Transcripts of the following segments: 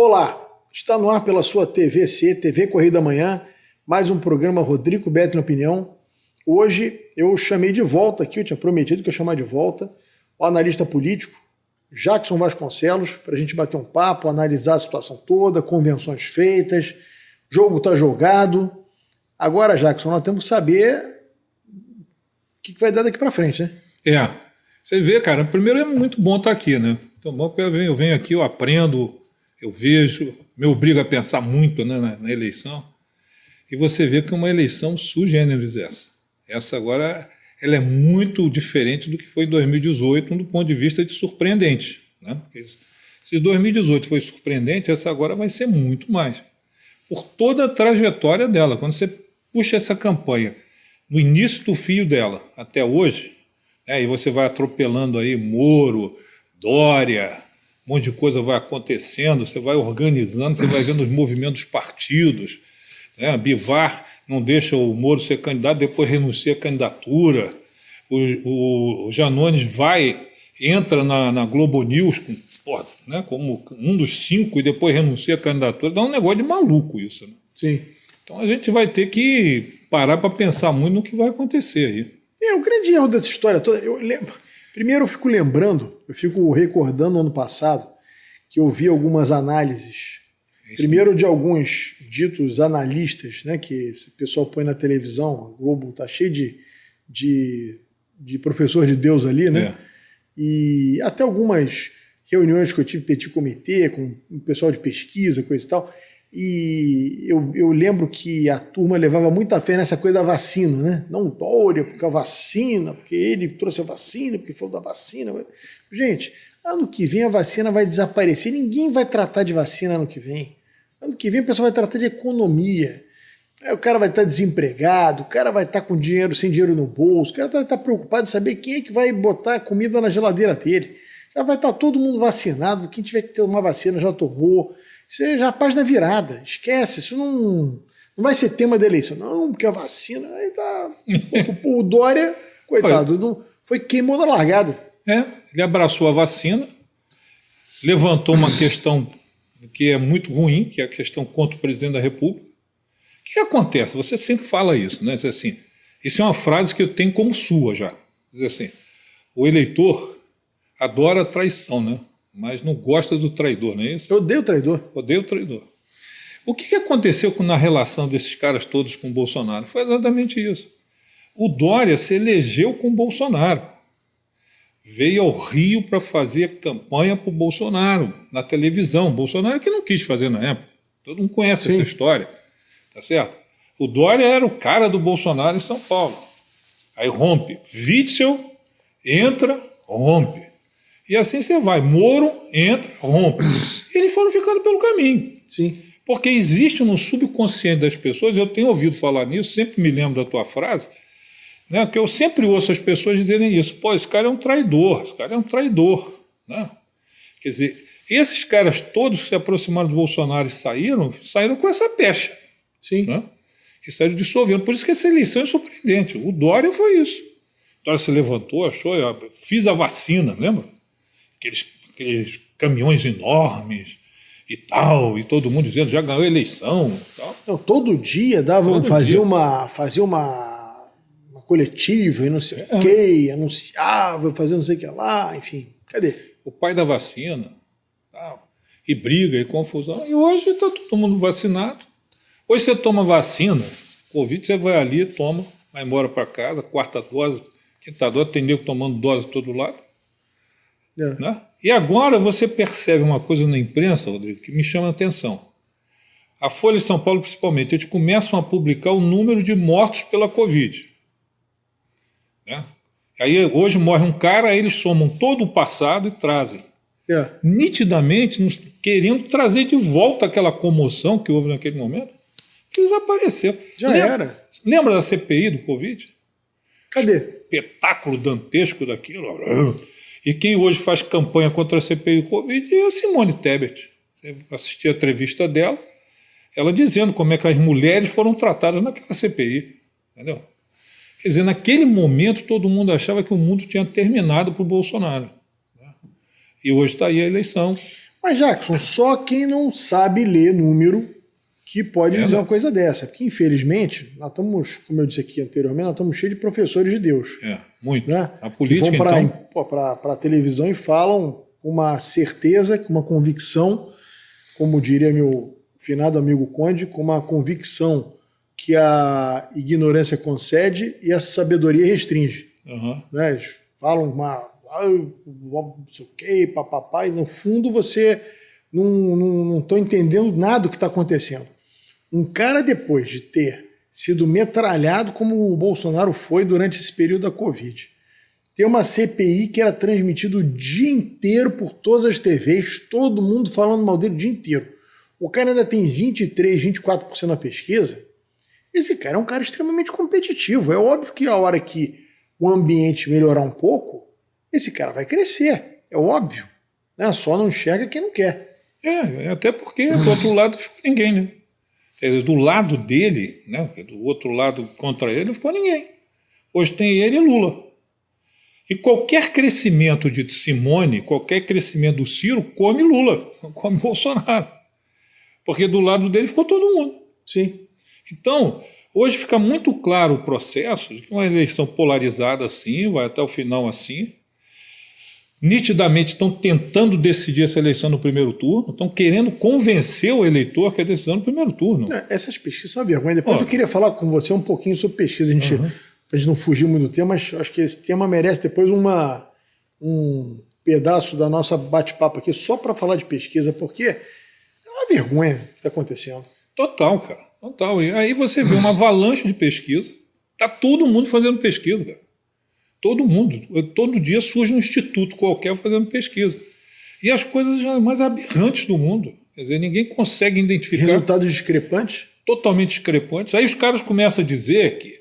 Olá, está no ar pela sua TVC, TV Correio da Manhã, mais um programa Rodrigo Beto na Opinião. Hoje eu chamei de volta aqui, eu tinha prometido que eu ia chamar de volta o analista político Jackson Vasconcelos, para a gente bater um papo, analisar a situação toda, convenções feitas, jogo está jogado. Agora, Jackson, nós temos que saber o que vai dar daqui para frente, né? Você vê, cara, primeiro é muito bom estar aqui, né? Então, bom porque eu venho aqui, eu aprendo, eu vejo, me obriga a pensar muito, né, na eleição. E você vê que é uma eleição sui generis essa. Essa agora, ela é muito diferente do que foi em 2018, do ponto de vista de surpreendente, né? Porque se 2018 foi surpreendente, essa agora vai ser muito mais. Por toda a trajetória dela. Quando você puxa essa campanha no início do fio dela até hoje, e você vai atropelando aí Moro, Dória, um monte de coisa vai acontecendo, você vai organizando, você vai vendo os movimentos dos partidos. Bivar não deixa o Moro ser candidato, depois renuncia à candidatura. O Janones entra na Globo News como um dos 5 e depois renuncia à candidatura. Dá um negócio de maluco isso, né? Sim. Então a gente vai ter que parar para pensar muito no que vai acontecer aí. O grande erro dessa história toda, primeiro eu fico recordando no ano passado que eu vi algumas análises, primeiro de alguns ditos analistas, né, que esse pessoal põe na televisão, a Globo tá cheio de professor de Deus ali, né? E até algumas reuniões que eu tive petit comitê com o pessoal de pesquisa, coisa e tal. E eu lembro que a turma levava muita fé nessa coisa da vacina, né? Não Dória, porque a vacina, porque ele trouxe a vacina, porque falou da vacina. Gente, ano que vem a vacina vai desaparecer, ninguém vai tratar de vacina ano que vem. Ano que vem o pessoal vai tratar de economia. O cara vai estar desempregado, o cara vai estar sem dinheiro no bolso, o cara vai estar preocupado em saber quem é que vai botar comida na geladeira dele. Já vai estar todo mundo vacinado, quem tiver que ter uma vacina já tomou. Isso é já a página virada, esquece, isso não vai ser tema da eleição. Não, porque a vacina, aí tá... O Dória, coitado, não, queimou na largada. Ele abraçou a vacina, levantou uma questão que é muito ruim, que é a questão contra o presidente da República. O que acontece? Você sempre fala isso, né? Diz assim, isso é uma frase que eu tenho como sua já. Diz assim, o eleitor adora a traição, né? Mas não gosta do traidor, não é isso? Eu odeio o traidor. Odeio o traidor. O que aconteceu na relação desses caras todos com o Bolsonaro? Foi exatamente isso. O Dória se elegeu com o Bolsonaro. Veio ao Rio para fazer campanha para o Bolsonaro, na televisão. Bolsonaro que não quis fazer na época. Todo mundo conhece essa história. Tá certo? O Dória era o cara do Bolsonaro em São Paulo. Aí rompe. Witzel entra, rompe. E assim você vai. Moro entra, rompe. E eles foram ficando pelo caminho. Sim. Porque existe no subconsciente das pessoas, eu tenho ouvido falar nisso, sempre me lembro da tua frase, né, que eu sempre ouço as pessoas dizerem isso. Pô, esse cara é um traidor, esse cara é um traidor. Né? Quer dizer, esses caras todos que se aproximaram do Bolsonaro e saíram com essa pecha. Sim. Né? E saíram dissolvendo. Por isso que essa eleição é surpreendente. O Dória foi isso. O Dória se levantou, achou, fiz a vacina, lembra? Aqueles caminhões enormes e tal, e todo mundo dizendo já ganhou a eleição. Tal. Então, todo dia fazia uma coletiva, e não sei o quê, anunciava, fazia não sei o que lá, enfim. Cadê? O pai da vacina, tal, e briga, e confusão. E hoje está todo mundo vacinado. Hoje você toma vacina, Covid, você vai ali, toma, vai embora para casa, quarta dose, quinta dose, tem nego tomando dose de todo lado. Né? E agora você percebe uma coisa na imprensa, Rodrigo, que me chama a atenção. A Folha de São Paulo, principalmente, eles começam a publicar o número de mortos pela Covid. Né? Aí hoje morre um cara, aí eles somam todo o passado e trazem. Nitidamente querendo trazer de volta aquela comoção que houve naquele momento, que desapareceu. Era. Lembra da CPI do Covid? Cadê? Espetáculo dantesco daquilo. E quem hoje faz campanha contra a CPI do Covid é a Simone Tebet. Eu assisti a entrevista dela, ela dizendo como é que as mulheres foram tratadas naquela CPI. Entendeu? Quer dizer, naquele momento todo mundo achava que o mundo tinha terminado para o Bolsonaro. Né? E hoje está aí a eleição. Mas, Jackson, só quem não sabe ler número que pode dizer uma coisa dessa. Porque, infelizmente, nós estamos, como eu disse aqui anteriormente, nós estamos cheios de professores de Deus. Muito. Né? A política, que vão para a televisão e falam com uma certeza, com uma convicção, como diria meu finado amigo Conde, com uma convicção que a ignorância concede e a sabedoria restringe. Né? Eles falam não sei o que, papapá, e no fundo você não está entendendo nada do que está acontecendo. Um cara, depois de ter sido metralhado como o Bolsonaro foi durante esse período da Covid, ter uma CPI que era transmitida o dia inteiro por todas as TVs, todo mundo falando mal dele o dia inteiro. O cara ainda tem 23%, 24% na pesquisa. Esse cara é um cara extremamente competitivo. É óbvio que a hora que o ambiente melhorar um pouco, esse cara vai crescer. É óbvio. Né? Só não enxerga quem não quer. Até porque do outro lado não ficou ninguém, né? Do lado dele, né? Do outro lado contra ele, não ficou ninguém. Hoje tem ele e Lula. E qualquer crescimento de Simone, qualquer crescimento do Ciro, come Lula, come Bolsonaro. Porque do lado dele ficou todo mundo. Sim. Então, hoje fica muito claro o processo de que uma eleição polarizada assim, vai até o final assim. Nitidamente estão tentando decidir essa eleição no primeiro turno, estão querendo convencer o eleitor que é a decisão no primeiro turno. Essas pesquisas são uma vergonha. Depois eu queria falar com você um pouquinho sobre pesquisa. A gente não fugir muito do tema, mas acho que esse tema merece depois um pedaço da nossa bate-papo aqui só para falar de pesquisa, porque é uma vergonha o que está acontecendo. Total, cara. Total. E aí você vê uma avalanche de pesquisa, tá todo mundo fazendo pesquisa, cara. Todo mundo. Todo dia surge um instituto qualquer fazendo pesquisa. E as coisas mais aberrantes do mundo. Quer dizer, ninguém consegue identificar. Resultados discrepantes? Totalmente discrepantes. Aí os caras começam a dizer que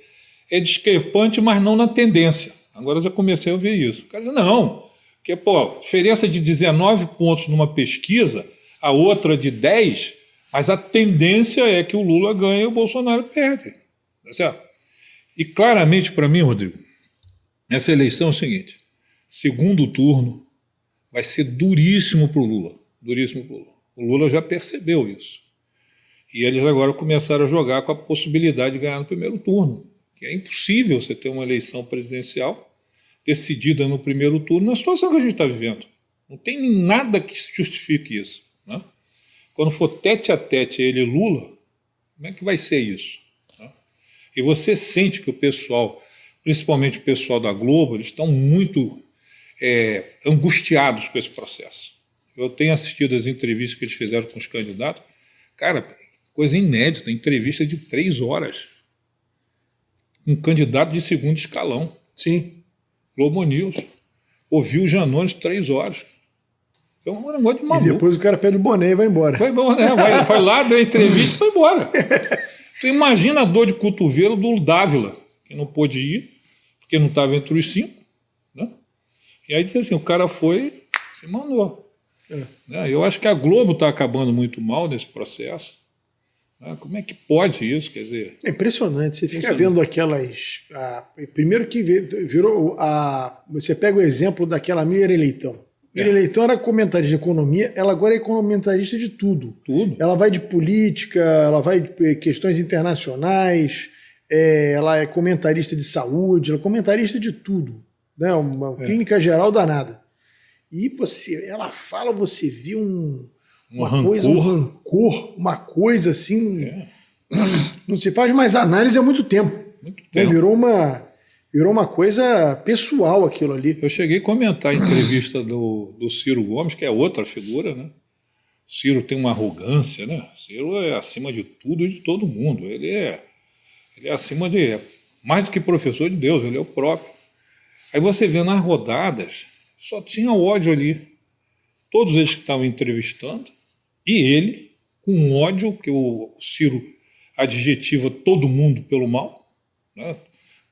é discrepante, mas não na tendência. Agora eu já comecei a ouvir isso. O cara diz, não, porque, diferença de 19 pontos numa pesquisa, a outra de 10, mas a tendência é que o Lula ganha e o Bolsonaro perde. Tá certo? E claramente, para mim, Rodrigo, essa eleição é o seguinte: segundo turno vai ser duríssimo para o Lula. Duríssimo para o Lula. O Lula já percebeu isso. E eles agora começaram a jogar com a possibilidade de ganhar no primeiro turno. Que é impossível você ter uma eleição presidencial decidida no primeiro turno na situação que a gente está vivendo. Não tem nada que justifique isso. Né? Quando for tete a tete ele e Lula, como é que vai ser isso? Né? E você sente que o pessoal, principalmente o pessoal da Globo, eles estão muito angustiados com esse processo. Eu tenho assistido as entrevistas que eles fizeram com os candidatos. Cara, coisa inédita, entrevista de 3 horas. Um candidato de segundo escalão. Sim. Globo News. Ouviu o Janones 3 horas. É um negócio de maluco. E depois o cara pede o boné e vai embora. Vai lá, deu a entrevista e vai embora. Tu imagina a dor de cotovelo do Dávila, que não pôde ir, porque não estava entre os 5. Né? E aí disse assim, o cara foi, se mandou. Né? Eu acho que a Globo está acabando muito mal nesse processo. Como é que pode isso? Quer dizer, é impressionante. Você fica vendo aquelas. Primeiro que virou. Você pega o exemplo daquela Miriam Leitão. Miriam Leitão era comentarista de economia, ela agora é comentarista de tudo. Tudo. Ela vai de política, ela vai de questões internacionais, ela é comentarista de saúde, ela é comentarista de tudo. Né? Uma clínica geral danada. E ela fala, você vê uma coisa, um rancor, uma coisa assim. Não se faz mais análise há muito tempo. Muito tempo. Virou uma coisa pessoal aquilo ali. Eu cheguei a comentar a entrevista do Ciro Gomes, que é outra figura, né? Ciro tem uma arrogância, né? Ciro é acima de tudo e de todo mundo. Ele é acima de... mais do que professor de Deus, ele é o próprio. Aí você vê nas rodadas, só tinha ódio ali. Todos eles que estavam entrevistando, e ele, com ódio, porque o Ciro adjetiva todo mundo pelo mal. Né?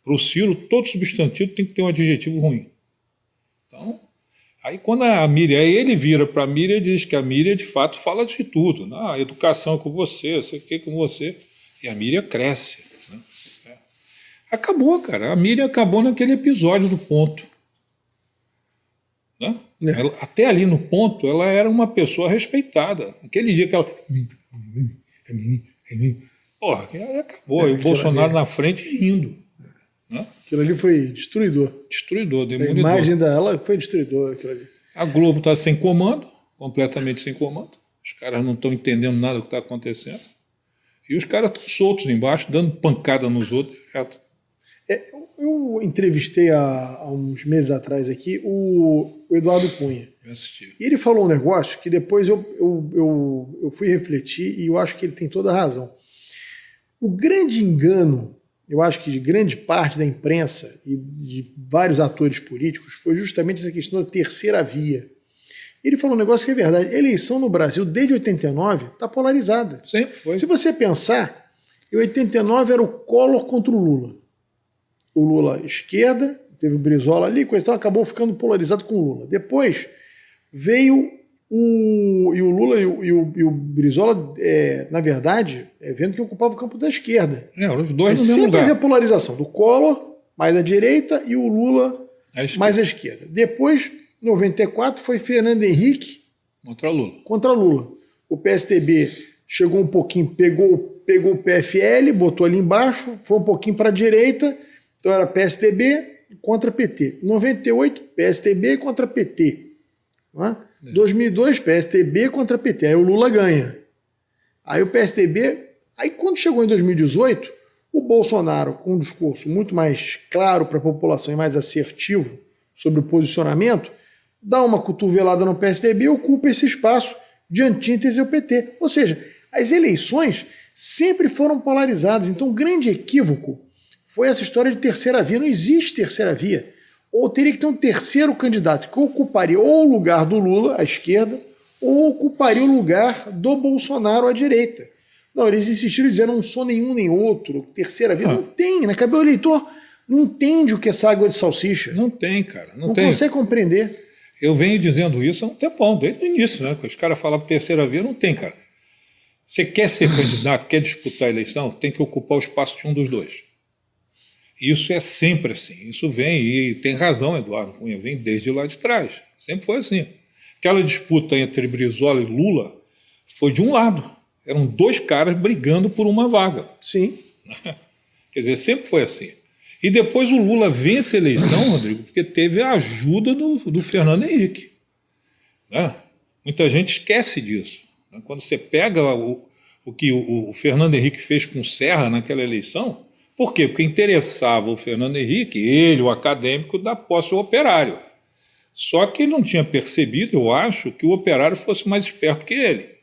Para o Ciro, todo substantivo tem que ter um adjetivo ruim. Então, aí quando a Miriam, aí ele vira para a Miriam e diz que a Miriam, de fato, fala de tudo. Né? A educação é com você, sei o que é com você. E a Miriam cresce. Né? Acabou, cara. A Miriam acabou naquele episódio do ponto. Né? Até ali no ponto, ela era uma pessoa respeitada. Aquele dia que ela... Porra, acabou. E o Bolsonaro na frente rindo. Né? Aquilo ali foi destruidor. Destruidor, A demolidor. imagem dela foi destruidor. Aquilo ali. A Globo está sem comando, completamente sem comando. Os caras não estão entendendo nada do que está acontecendo. E os caras estão soltos embaixo, dando pancada nos outros direto. Eu entrevistei há uns meses atrás aqui o Eduardo Cunha. Eu assisti. E ele falou um negócio que depois eu fui refletir e eu acho que ele tem toda a razão. O grande engano, eu acho que de grande parte da imprensa e de vários atores políticos, foi justamente essa questão da terceira via. Ele falou um negócio que é verdade. A eleição no Brasil, desde 89, está polarizada. Sempre foi. Se você pensar, em 89 era o Collor contra o Lula. O Lula esquerda, teve o Brizola ali, coisa e tal, acabou ficando polarizado com o Lula. Depois veio o Lula e o Brizola, na verdade, vendo que ocupava o campo da esquerda. Os dois no mesmo sempre lugar. havia polarização do Collor, mais à direita, e o Lula, mais à esquerda. Depois, em 94, foi Fernando Henrique contra Lula. O PSDB chegou um pouquinho, pegou o PFL, botou ali embaixo, foi um pouquinho para a direita, então era PSDB contra PT. 98, PSDB contra PT. Não é? 2002, PSDB contra PT. Aí o Lula ganha. Aí o PSDB... Aí quando chegou em 2018, o Bolsonaro, com um discurso muito mais claro para a população e mais assertivo sobre o posicionamento, dá uma cotovelada no PSDB e ocupa esse espaço de antítese ao PT. Ou seja, as eleições sempre foram polarizadas. Então, um grande equívoco foi essa história de terceira via. Não existe terceira via. Ou teria que ter um terceiro candidato que ocuparia ou o lugar do Lula, à esquerda, ou ocuparia o lugar do Bolsonaro, à direita. Não, eles insistiram e disseram, não sou nenhum nem outro, terceira via. Não tem, né? O eleitor não entende o que é essa água de salsicha. Não tem, cara. Não consegue compreender. Eu venho dizendo isso há um tempão, desde o início, né? Os caras falavam terceira via, não tem, cara. Você quer ser candidato, quer disputar a eleição, tem que ocupar o espaço de um dos dois. Isso é sempre assim. Isso vem, e tem razão, Eduardo Cunha, vem desde lá de trás. Sempre foi assim. Aquela disputa entre Brizola e Lula foi de um lado. Eram dois caras brigando por uma vaga. Sim. Quer dizer, sempre foi assim. E depois o Lula vence a eleição, Rodrigo, porque teve a ajuda do Fernando Henrique. Né? Muita gente esquece disso. Quando você pega o que o Fernando Henrique fez com o Serra naquela eleição, por quê? Porque interessava o Fernando Henrique, ele, o acadêmico, da posse ao operário. Só que ele não tinha percebido, eu acho, que o operário fosse mais esperto que ele.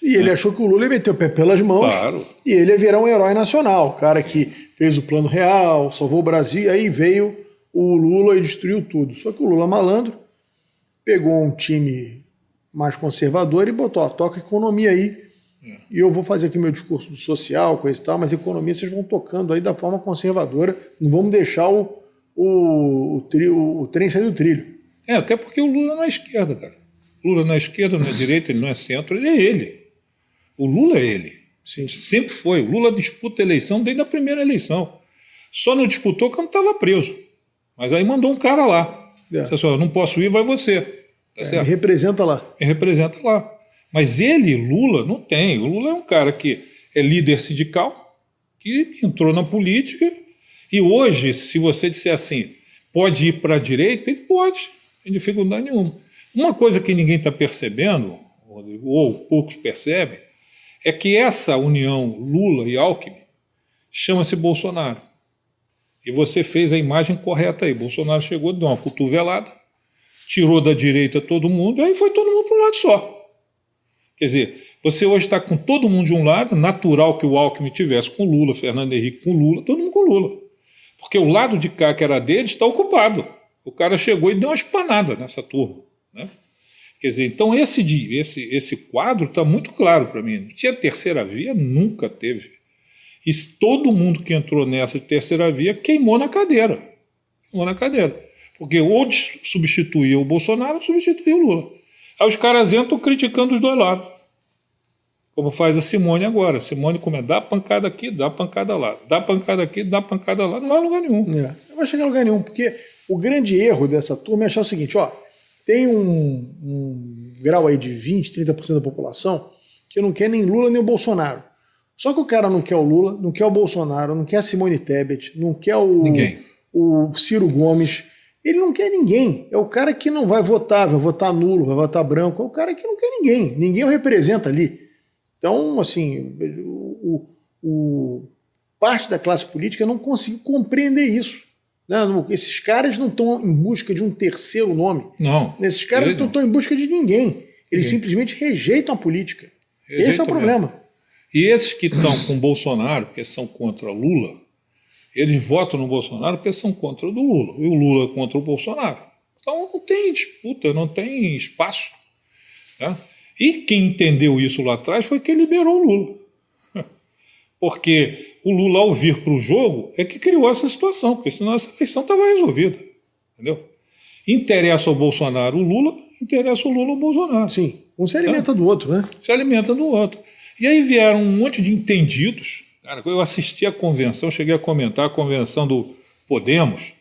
E ele achou que o Lula ia meter o pé pelas mãos, claro, e ele ia virar um herói nacional, o cara que fez o Plano Real, salvou o Brasil, aí veio o Lula e destruiu tudo. Só que o Lula, malandro, pegou um time mais conservador e botou, toca economia aí, e eu vou fazer aqui meu discurso social, coisa e tal, mas economia vocês vão tocando aí da forma conservadora, não vamos deixar o trem sair do trilho. Até porque o Lula não é esquerda, cara. O Lula não é esquerda, não é direita, ele não é centro, ele é ele. O Lula é ele. Sim. Sempre foi. O Lula disputa a eleição desde a primeira eleição. Só não disputou quando estava preso. Mas aí mandou um cara lá. Disse assim, não posso ir, vai você. Tá certo? Me representa lá. Me representa lá. Mas ele, Lula, não tem. O Lula é um cara que é líder sindical, que entrou na política, e hoje, se você disser assim, pode ir para a direita, ele pode, sem dificuldade nenhuma. Uma coisa que ninguém está percebendo, ou poucos percebem, é que essa união Lula e Alckmin chama-se Bolsonaro. E você fez a imagem correta aí. Bolsonaro chegou, deu uma cotovelada, tirou da direita todo mundo, e aí foi todo mundo para um lado só. Quer dizer, você hoje está com todo mundo de um lado, natural que o Alckmin tivesse com Lula, Fernando Henrique com Lula, todo mundo com Lula. Porque o lado de cá, que era dele, está ocupado. O cara chegou e deu uma espanada nessa turma. Né? Quer dizer, então esse quadro está muito claro para mim. Não tinha terceira via, nunca teve. E todo mundo que entrou nessa terceira via queimou na cadeira. Queimou na cadeira. Porque ou substituía o Bolsonaro ou substituía o Lula. Aí os caras entram criticando os dois lados. Como faz a Simone agora. A Simone dá pancada aqui, dá pancada lá. Dá pancada aqui, dá pancada lá. Não vai a lugar nenhum. Não vai chegar a lugar nenhum, porque o grande erro dessa turma é achar o seguinte, tem um grau aí de 20%, 30% da população que não quer nem Lula nem o Bolsonaro. Só que o cara não quer o Lula, não quer o Bolsonaro, não quer a Simone Tebet, não quer o Ciro Gomes. Ele não quer ninguém. É o cara que não vai votar nulo, vai votar branco. É o cara que não quer ninguém. Ninguém o representa ali. Então, assim, parte da classe política não conseguiu compreender isso. Né? Esses caras não estão em busca de um terceiro nome. Não. Esses caras não estão em busca de ninguém. Eles simplesmente rejeitam a política. Esse é o problema. Mesmo. E esses que estão com Bolsonaro, porque são contra Lula, eles votam no Bolsonaro porque são contra o do Lula. E o Lula é contra o Bolsonaro. Então não tem disputa, não tem espaço. Tá? E quem entendeu isso lá atrás foi quem liberou o Lula. Porque o Lula, ao vir para o jogo, é que criou essa situação, porque senão essa eleição estava resolvida. Entendeu? Interessa ao Bolsonaro o Lula, interessa o Lula o Bolsonaro. Sim, um se alimenta do outro, né? Se alimenta do outro. E aí vieram um monte de entendidos. Cara, eu assisti a convenção, cheguei a comentar a convenção do Podemos,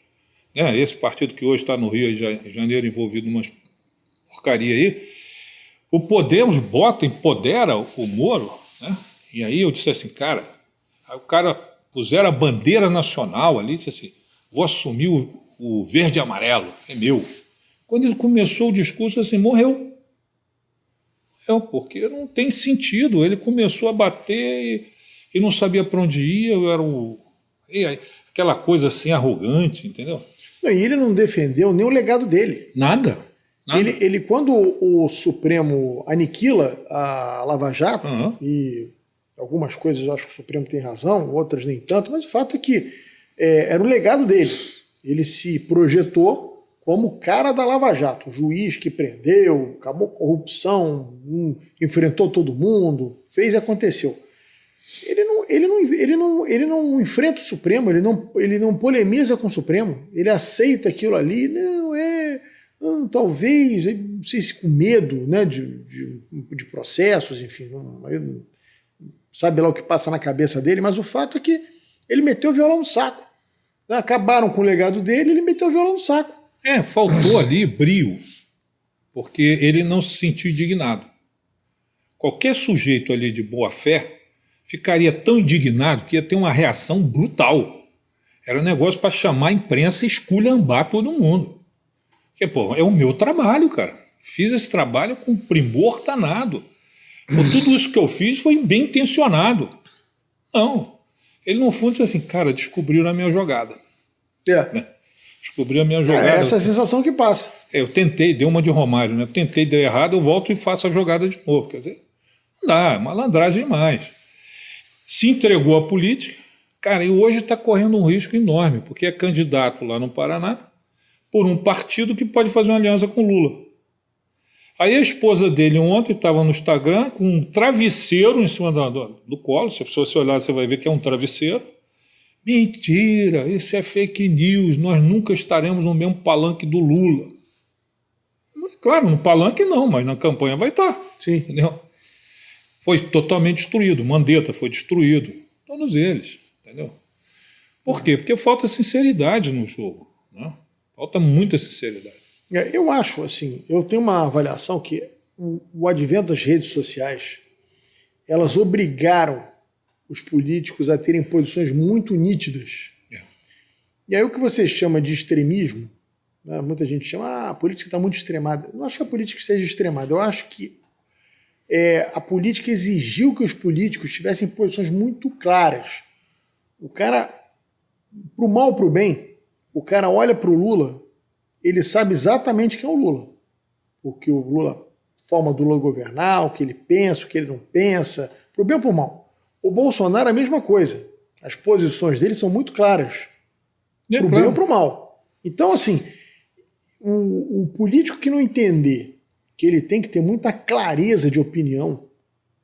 né? Esse partido que hoje está no Rio de Janeiro envolvido em umas porcaria aí. O Podemos empodera o Moro, né? E aí eu disse assim, cara, aí o cara puseram a bandeira nacional ali, disse assim, vou assumir o verde e amarelo, é meu. Quando ele começou o discurso, assim, morreu. Porque não tem sentido. Ele começou a bater e não sabia para onde ia, aquela coisa assim arrogante, entendeu? Não, e ele não defendeu nem o legado dele. Nada. Ele quando o Supremo aniquila a Lava Jato, e algumas coisas eu acho que o Supremo tem razão, outras nem tanto, mas o fato é que era o legado dele. Ele se projetou como o cara da Lava Jato, o juiz que prendeu, acabou com a corrupção, enfrentou todo mundo, fez e aconteceu. Ele não enfrenta o Supremo, ele não polemiza com o Supremo, ele aceita aquilo ali, talvez, não sei se com medo, né, de processos, enfim, sabe lá o que passa na cabeça dele, mas o fato é que ele meteu o violão no saco. Acabaram com o legado dele, ele meteu o violão no saco. Faltou ali brio, porque ele não se sentiu indignado. Qualquer sujeito ali de boa fé ficaria tão indignado que ia ter uma reação brutal. Era um negócio para chamar a imprensa e esculhambar todo mundo. Porque, é o meu trabalho, cara. Fiz esse trabalho com primor danado. Tudo isso que eu fiz foi bem intencionado. Não. Ele, no fundo, disse assim, cara, descobriram a minha jogada. Né? Descobri a minha jogada. É essa sensação que passa. Eu tentei, deu uma de Romário, né? Tentei, deu errado, eu volto e faço a jogada de novo. Quer dizer, não dá, é malandragem demais. Se entregou à política, cara, e hoje está correndo um risco enorme, porque é candidato lá no Paraná por um partido que pode fazer uma aliança com Lula. Aí a esposa dele ontem estava no Instagram com um travesseiro em cima do colo. Se a pessoa se olhar, você vai ver que é um travesseiro. Mentira, isso é fake news, nós nunca estaremos no mesmo palanque do Lula. Claro, no palanque não, mas na campanha vai estar. Sim. Entendeu? Foi totalmente destruído, Mandetta foi destruído, todos eles. Entendeu? Por quê? Porque falta sinceridade no jogo. Né? Falta muita sinceridade. Eu acho, assim, eu tenho uma avaliação que o advento das redes sociais, elas obrigaram os políticos a terem posições muito nítidas. E aí o que você chama de extremismo, né, muita gente chama, a política está muito extremada. Eu não acho que a política esteja extremada, eu acho que a política exigiu que os políticos tivessem posições muito claras. O cara, pro mal ou pro bem, o cara olha pro Lula, ele sabe exatamente quem é o Lula. O que o Lula, a forma do Lula governar, o que ele pensa, o que ele não pensa, pro bem ou pro mal. O Bolsonaro é a mesma coisa. As posições dele são muito claras. Pro bem ou pro mal. Então, assim, o político que não entender que ele tem que ter muita clareza de opinião,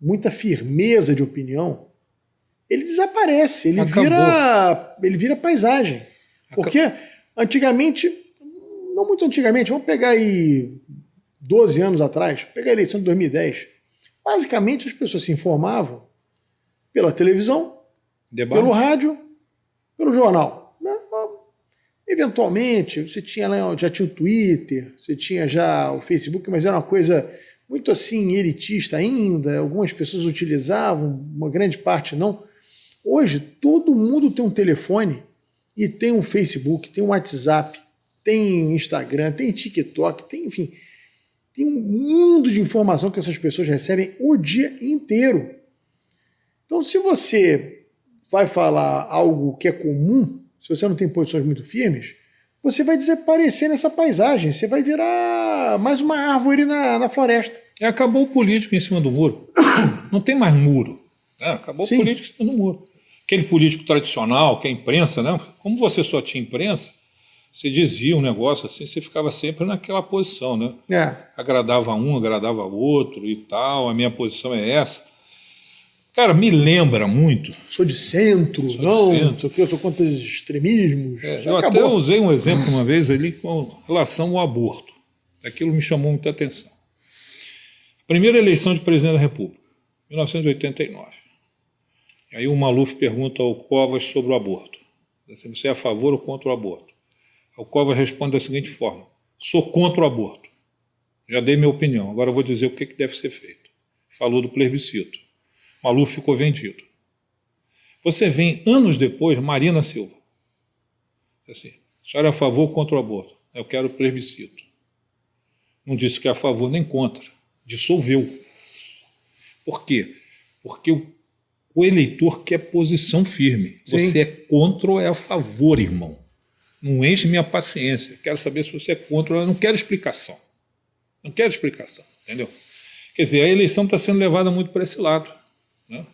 muita firmeza de opinião, ele desaparece, ele vira paisagem. Porque antigamente, não muito antigamente, vamos pegar aí 12 anos atrás, pegar a eleição de 2010, basicamente as pessoas se informavam pela televisão, pelo rádio, pelo jornal. Eventualmente, você tinha lá, já tinha o Twitter, você tinha já o Facebook, mas era uma coisa muito assim elitista ainda, algumas pessoas utilizavam, uma grande parte não. Hoje, todo mundo tem um telefone e tem um Facebook, tem um WhatsApp, tem Instagram, tem TikTok, tem, enfim, tem um mundo de informação que essas pessoas recebem o dia inteiro. Então, se você vai falar algo que é comum, se você não tem posições muito firmes, você vai desaparecer nessa paisagem, você vai virar mais uma árvore na floresta. Acabou o político em cima do muro. Não tem mais muro. Né? Acabou o político em cima do muro. Aquele político tradicional, que é a imprensa, né? Como você só tinha imprensa, você dizia um negócio assim, você ficava sempre naquela posição, né? Agradava um, agradava outro e tal, a minha posição é essa. Cara, me lembra muito. Sou de centro, não sei o que, eu sou contra os extremismos. Eu até usei um exemplo uma vez ali com relação ao aborto. Aquilo me chamou muita atenção. Primeira eleição de presidente da República, 1989. Aí o Maluf pergunta ao Covas sobre o aborto. Você é a favor ou contra o aborto? O Covas responde da seguinte forma: sou contra o aborto. Já dei minha opinião, agora eu vou dizer o que deve ser feito. Falou do plebiscito. Maluf ficou vendido. Você vem anos depois, Marina Silva. Assim, a senhora é a favor ou contra o aborto? Eu quero o plebiscito. Não disse que é a favor nem contra. Dissolveu. Por quê? Porque o eleitor quer posição firme. Sim. Você é contra ou é a favor, irmão? Não enche minha paciência. Quero saber se você é contra ou não quero explicação. Não quero explicação, entendeu? Quer dizer, a eleição está sendo levada muito para esse lado. Né?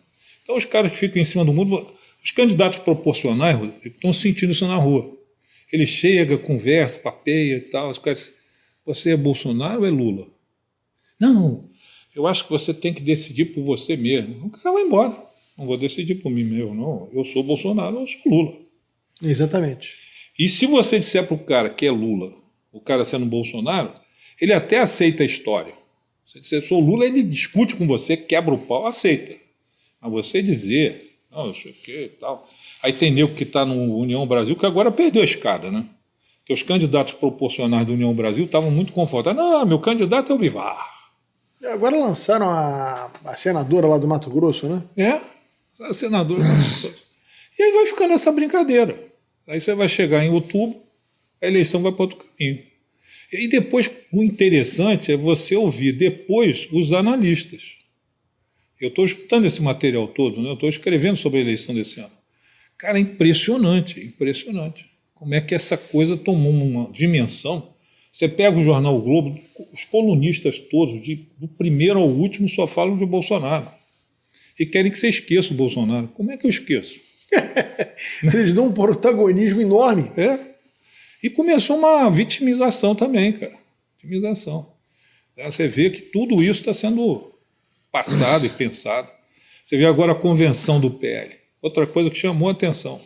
Então os caras que ficam em cima do muro, os candidatos proporcionais estão sentindo isso na rua. Ele chega, conversa, papeia e tal. Os caras, você é Bolsonaro ou é Lula? Não, eu acho que você tem que decidir por você mesmo. O cara vai embora. Não vou decidir por mim mesmo, não. Eu sou Bolsonaro, eu sou Lula. Exatamente. E se você disser para o cara que é Lula, o cara sendo Bolsonaro, ele até aceita a história. Se disser sou Lula, ele discute com você, quebra o pau, aceita. Mas você dizer, não, isso aqui e tal. Aí tem nego que está no União Brasil, que agora perdeu a escada, né? Porque os candidatos proporcionais do União Brasil estavam muito confortáveis. Não, meu candidato é o Bivar. Agora lançaram a senadora lá do Mato Grosso, né? A senadora do Mato Grosso. E aí vai ficando essa brincadeira. Aí você vai chegar em outubro, a eleição vai para outro caminho. E aí depois, o interessante é você ouvir depois os analistas. Eu estou juntando esse material todo, né? Eu estou escrevendo sobre a eleição desse ano. Cara, é impressionante, impressionante. Como é que essa coisa tomou uma dimensão. Você pega o jornal o Globo, os colunistas todos, do primeiro ao último, só falam de Bolsonaro. E querem que você esqueça o Bolsonaro. Como é que eu esqueço? Eles dão um protagonismo enorme. E começou uma vitimização também, cara. Vitimização. Você vê que tudo isso está sendo passado e pensado. Você vê agora a convenção do PL. Outra coisa que chamou a atenção.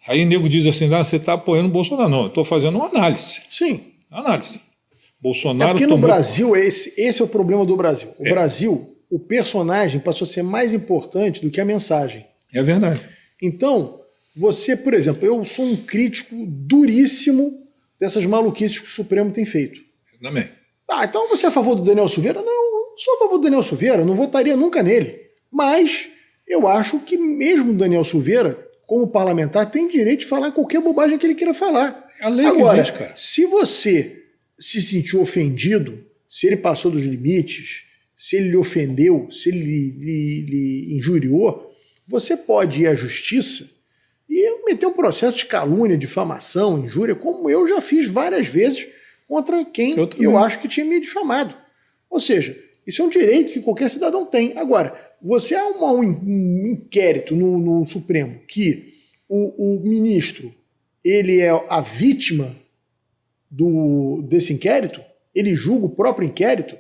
Aí o nego diz assim, você está apoiando o Bolsonaro. Não, eu estou fazendo uma análise. Sim. Análise. Bolsonaro porque no Brasil, esse é o problema do Brasil. O Brasil, o personagem passou a ser mais importante do que a mensagem. É verdade. Então, você, por exemplo, eu sou um crítico duríssimo dessas maluquices que o Supremo tem feito. Eu também. Então você é a favor do Daniel Silveira? Não sou a favor do Daniel Silveira, não votaria nunca nele. Mas eu acho que mesmo o Daniel Silveira, como parlamentar, tem direito de falar qualquer bobagem que ele queira falar. É a lei Agora, que diz, cara. Se você se sentiu ofendido, se ele passou dos limites, se ele lhe ofendeu, se ele lhe injuriou, você pode ir à justiça e meter um processo de calúnia, difamação, injúria, como eu já fiz várias vezes contra quem eu acho que tinha me difamado. Ou seja, isso é um direito que qualquer cidadão tem. Agora, você arrumar um inquérito no Supremo que o ministro ele é a vítima desse inquérito, ele julga o próprio inquérito,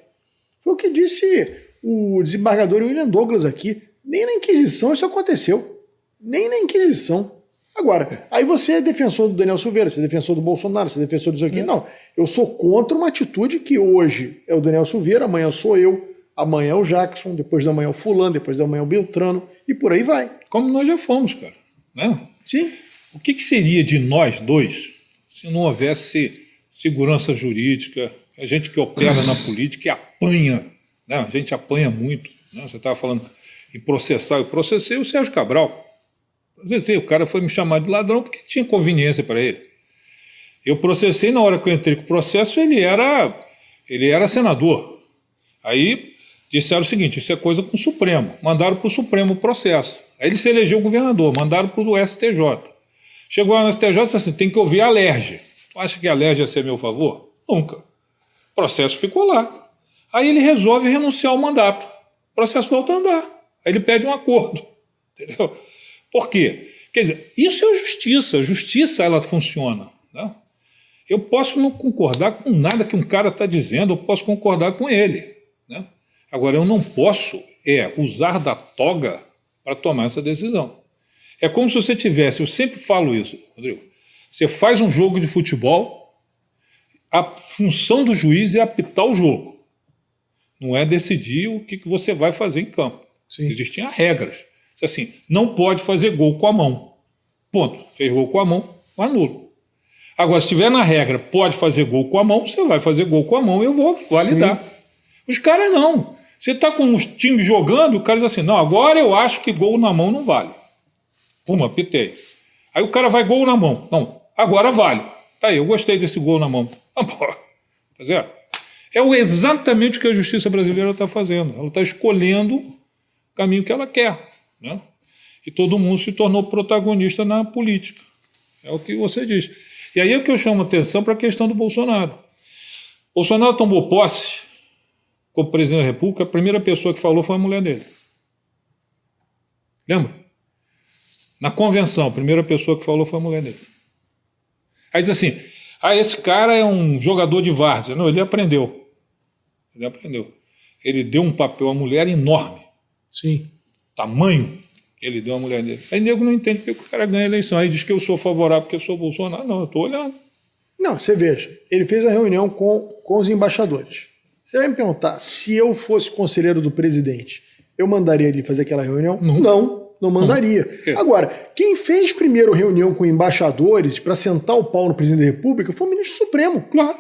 foi o que disse o desembargador William Douglas aqui. Nem na Inquisição isso aconteceu. Nem na Inquisição. Agora, aí você é defensor do Daniel Silveira, você é defensor do Bolsonaro, você é defensor disso aqui. Não, eu sou contra uma atitude que hoje é o Daniel Silveira, amanhã sou eu, amanhã é o Jackson, depois da manhã é o fulano, depois da manhã é o Beltrano, e por aí vai. Como nós já fomos, cara. Né? Sim. O que seria de nós dois se não houvesse segurança jurídica, a gente que opera na política e apanha, né? A gente apanha muito. Né? Você estava falando em processar, eu processei o Sérgio Cabral. O cara foi me chamar de ladrão porque tinha conveniência para ele. Eu processei, na hora que eu entrei com o processo, ele era senador. Aí disseram o seguinte, isso é coisa com o Supremo. Mandaram para o Supremo o processo. Aí ele se elegeu governador, mandaram para o STJ. Chegou lá no STJ e disse assim, tem que ouvir a Alerj. Tu acha que a Alerj ia ser a meu favor? Nunca. O processo ficou lá. Aí ele resolve renunciar ao mandato. O processo volta a andar. Aí ele pede um acordo. Entendeu? Por quê? Quer dizer, isso é justiça. A justiça, ela funciona. Né? Eu posso não concordar com nada que um cara está dizendo, eu posso concordar com ele. Né? Agora, eu não posso usar da toga para tomar essa decisão. É como se você tivesse, eu sempre falo isso, Rodrigo, você faz um jogo de futebol, a função do juiz é apitar o jogo, não é decidir o que você vai fazer em campo. Sim. Existiam regras. Assim, não pode fazer gol com a mão. Ponto. Fez gol com a mão, anula. Agora, se estiver na regra, pode fazer gol com a mão, você vai fazer gol com a mão e eu vou validar. Sim. Os caras não. Você está com os times jogando, o cara diz assim, não, agora eu acho que gol na mão não vale. Pum, apitei. Aí o cara vai gol na mão. Não, agora vale. Tá aí, eu gostei desse gol na mão. Tá certo? É exatamente o que a justiça brasileira está fazendo. Ela está escolhendo o caminho que ela quer. Né? E todo mundo se tornou protagonista na política. É o que você diz. E aí é que eu chamo a atenção para a questão do Bolsonaro. Bolsonaro tomou posse como presidente da República, a primeira pessoa que falou foi a mulher dele. Lembra? Na convenção, a primeira pessoa que falou foi a mulher dele. Aí diz assim, esse cara é um jogador de várzea. Não, ele aprendeu. Ele aprendeu. Ele deu um papel à mulher enorme. Sim. Tamanho que ele deu à mulher dele. Aí nego não entende porque o cara ganha a eleição. Aí diz que eu sou favorável porque eu sou Bolsonaro. Não, eu estou olhando. Não, você veja, ele fez a reunião com os embaixadores. Você vai me perguntar, se eu fosse conselheiro do presidente, eu mandaria ele fazer aquela reunião? Não mandaria. Agora, quem fez primeiro reunião com embaixadores para sentar o pau no presidente da República foi o ministro Supremo. Claro.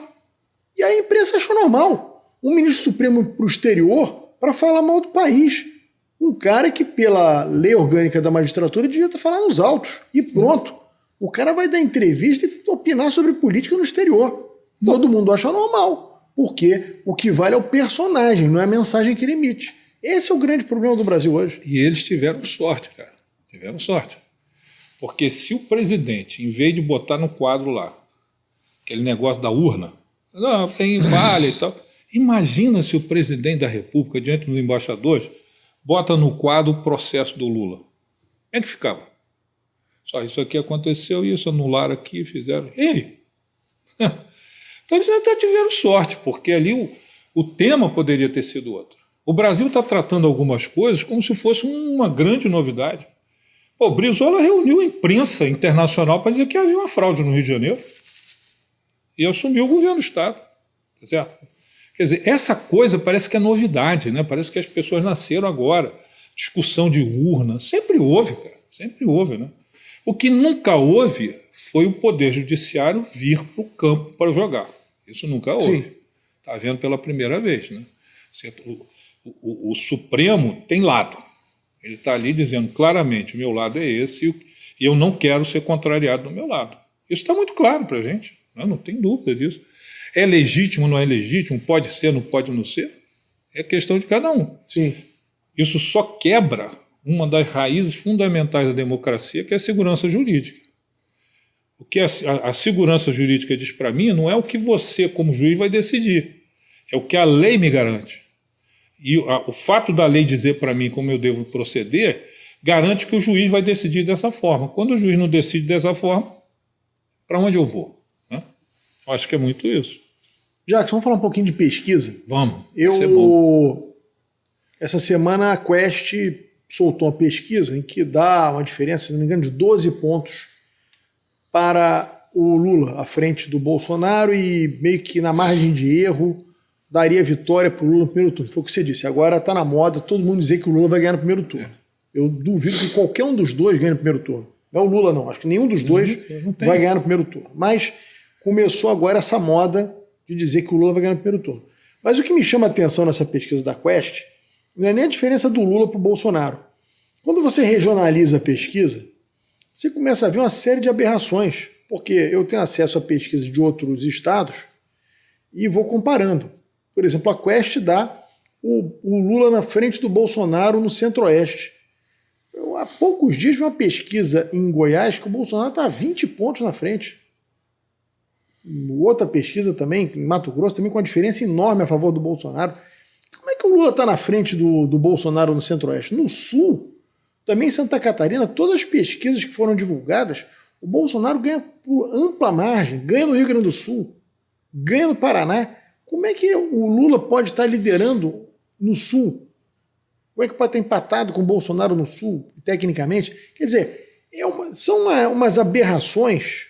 E a imprensa achou normal. Um ministro Supremo para o exterior para falar mal do país. Um cara que, pela lei orgânica da magistratura, devia estar falando nos autos. E pronto. O cara vai dar entrevista e opinar sobre política no exterior. Todo mundo acha normal. Porque o que vale é o personagem, não é a mensagem que ele emite. Esse é o grande problema do Brasil hoje. E eles tiveram sorte, cara. Tiveram sorte. Porque se o presidente, em vez de botar no quadro lá, aquele negócio da urna, não, tem vale e tal, imagina se o presidente da República, diante dos embaixadores, bota no quadro o processo do Lula. Como é que ficava? Só isso aqui aconteceu, isso anularam aqui, fizeram. E aí? Então eles até tiveram sorte, porque ali o tema poderia ter sido outro. O Brasil está tratando algumas coisas como se fosse uma grande novidade. O Brizola reuniu a imprensa internacional para dizer que havia uma fraude no Rio de Janeiro e assumiu o governo do Estado. Tá certo? Quer dizer, essa coisa parece que é novidade, né? Parece que as pessoas nasceram agora. Discussão de urna. Sempre houve, cara. Sempre houve, né? O que nunca houve foi o Poder Judiciário vir para o campo para jogar. Isso nunca houve. Está havendo pela primeira vez. Né? O Supremo tem lado. Ele está ali dizendo claramente, o meu lado é esse e eu não quero ser contrariado do meu lado. Isso está muito claro para a gente. Né? Não tem dúvida disso. É legítimo, não é legítimo? Pode ser, não pode não ser? É questão de cada um. Sim. Isso só quebra uma das raízes fundamentais da democracia, que é a segurança jurídica. O que a segurança jurídica diz para mim não é o que você, como juiz, vai decidir. É o que a lei me garante. E o fato da lei dizer para mim como eu devo proceder, garante que o juiz vai decidir dessa forma. Quando o juiz não decide dessa forma, para onde eu vou? Né? Eu acho que é muito isso. Jackson, vamos falar um pouquinho de pesquisa? Vamos. Isso é bom. Essa semana a Quest soltou uma pesquisa em que dá uma diferença, se não me engano, de 12 pontos para o Lula à frente do Bolsonaro e meio que na margem de erro daria vitória para o Lula no primeiro turno. Foi o que você disse. Agora está na moda todo mundo dizer que o Lula vai ganhar no primeiro turno. Eu duvido que qualquer um dos dois ganhe no primeiro turno. Não é o Lula, não. Acho que nenhum dos dois vai ganhar no primeiro turno. Mas começou agora essa moda de dizer que o Lula vai ganhar no primeiro turno. Mas o que me chama a atenção nessa pesquisa da Quest não é nem a diferença do Lula para o Bolsonaro. Quando você regionaliza a pesquisa, você começa a ver uma série de aberrações, porque eu tenho acesso a pesquisas de outros estados e vou comparando. Por exemplo, a Quest dá o Lula na frente do Bolsonaro no Centro-Oeste. Eu, há poucos dias vi uma pesquisa em Goiás que o Bolsonaro está a 20 pontos na frente. Outra pesquisa também, em Mato Grosso, também com uma diferença enorme a favor do Bolsonaro. Como é que o Lula está na frente do Bolsonaro no Centro-Oeste? No Sul, também em Santa Catarina, todas as pesquisas que foram divulgadas, o Bolsonaro ganha por ampla margem, ganha no Rio Grande do Sul, ganha no Paraná. Como é que o Lula pode estar liderando no Sul? Como é que pode estar empatado com o Bolsonaro no Sul, tecnicamente? Quer dizer, são umas aberrações.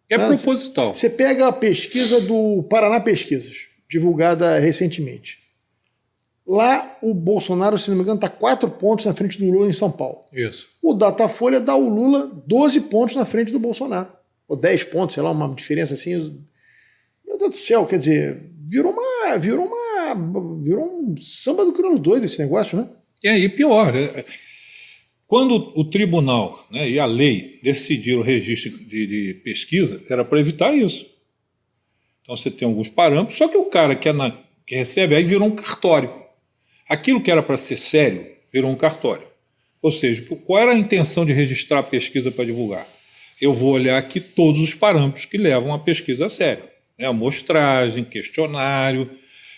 É proposital. Você pega a pesquisa do Paraná Pesquisas, divulgada recentemente. Lá o Bolsonaro, se não me engano, está 4 pontos na frente do Lula em São Paulo. Isso. O Datafolha dá o Lula 12 pontos na frente do Bolsonaro. Ou 10 pontos, sei lá, uma diferença assim. Meu Deus do céu, quer dizer, virou um samba do crioulo doido esse negócio, né? E aí, pior, quando o tribunal, né, e a lei decidiram o registro de pesquisa, era para evitar isso. Então você tem alguns parâmetros, só que o cara que recebe aí virou um cartório. Aquilo que era para ser sério virou um cartório. Ou seja, qual era a intenção de registrar a pesquisa para divulgar? Eu vou olhar aqui todos os parâmetros que levam a pesquisa a sério. Né? Amostragem, questionário,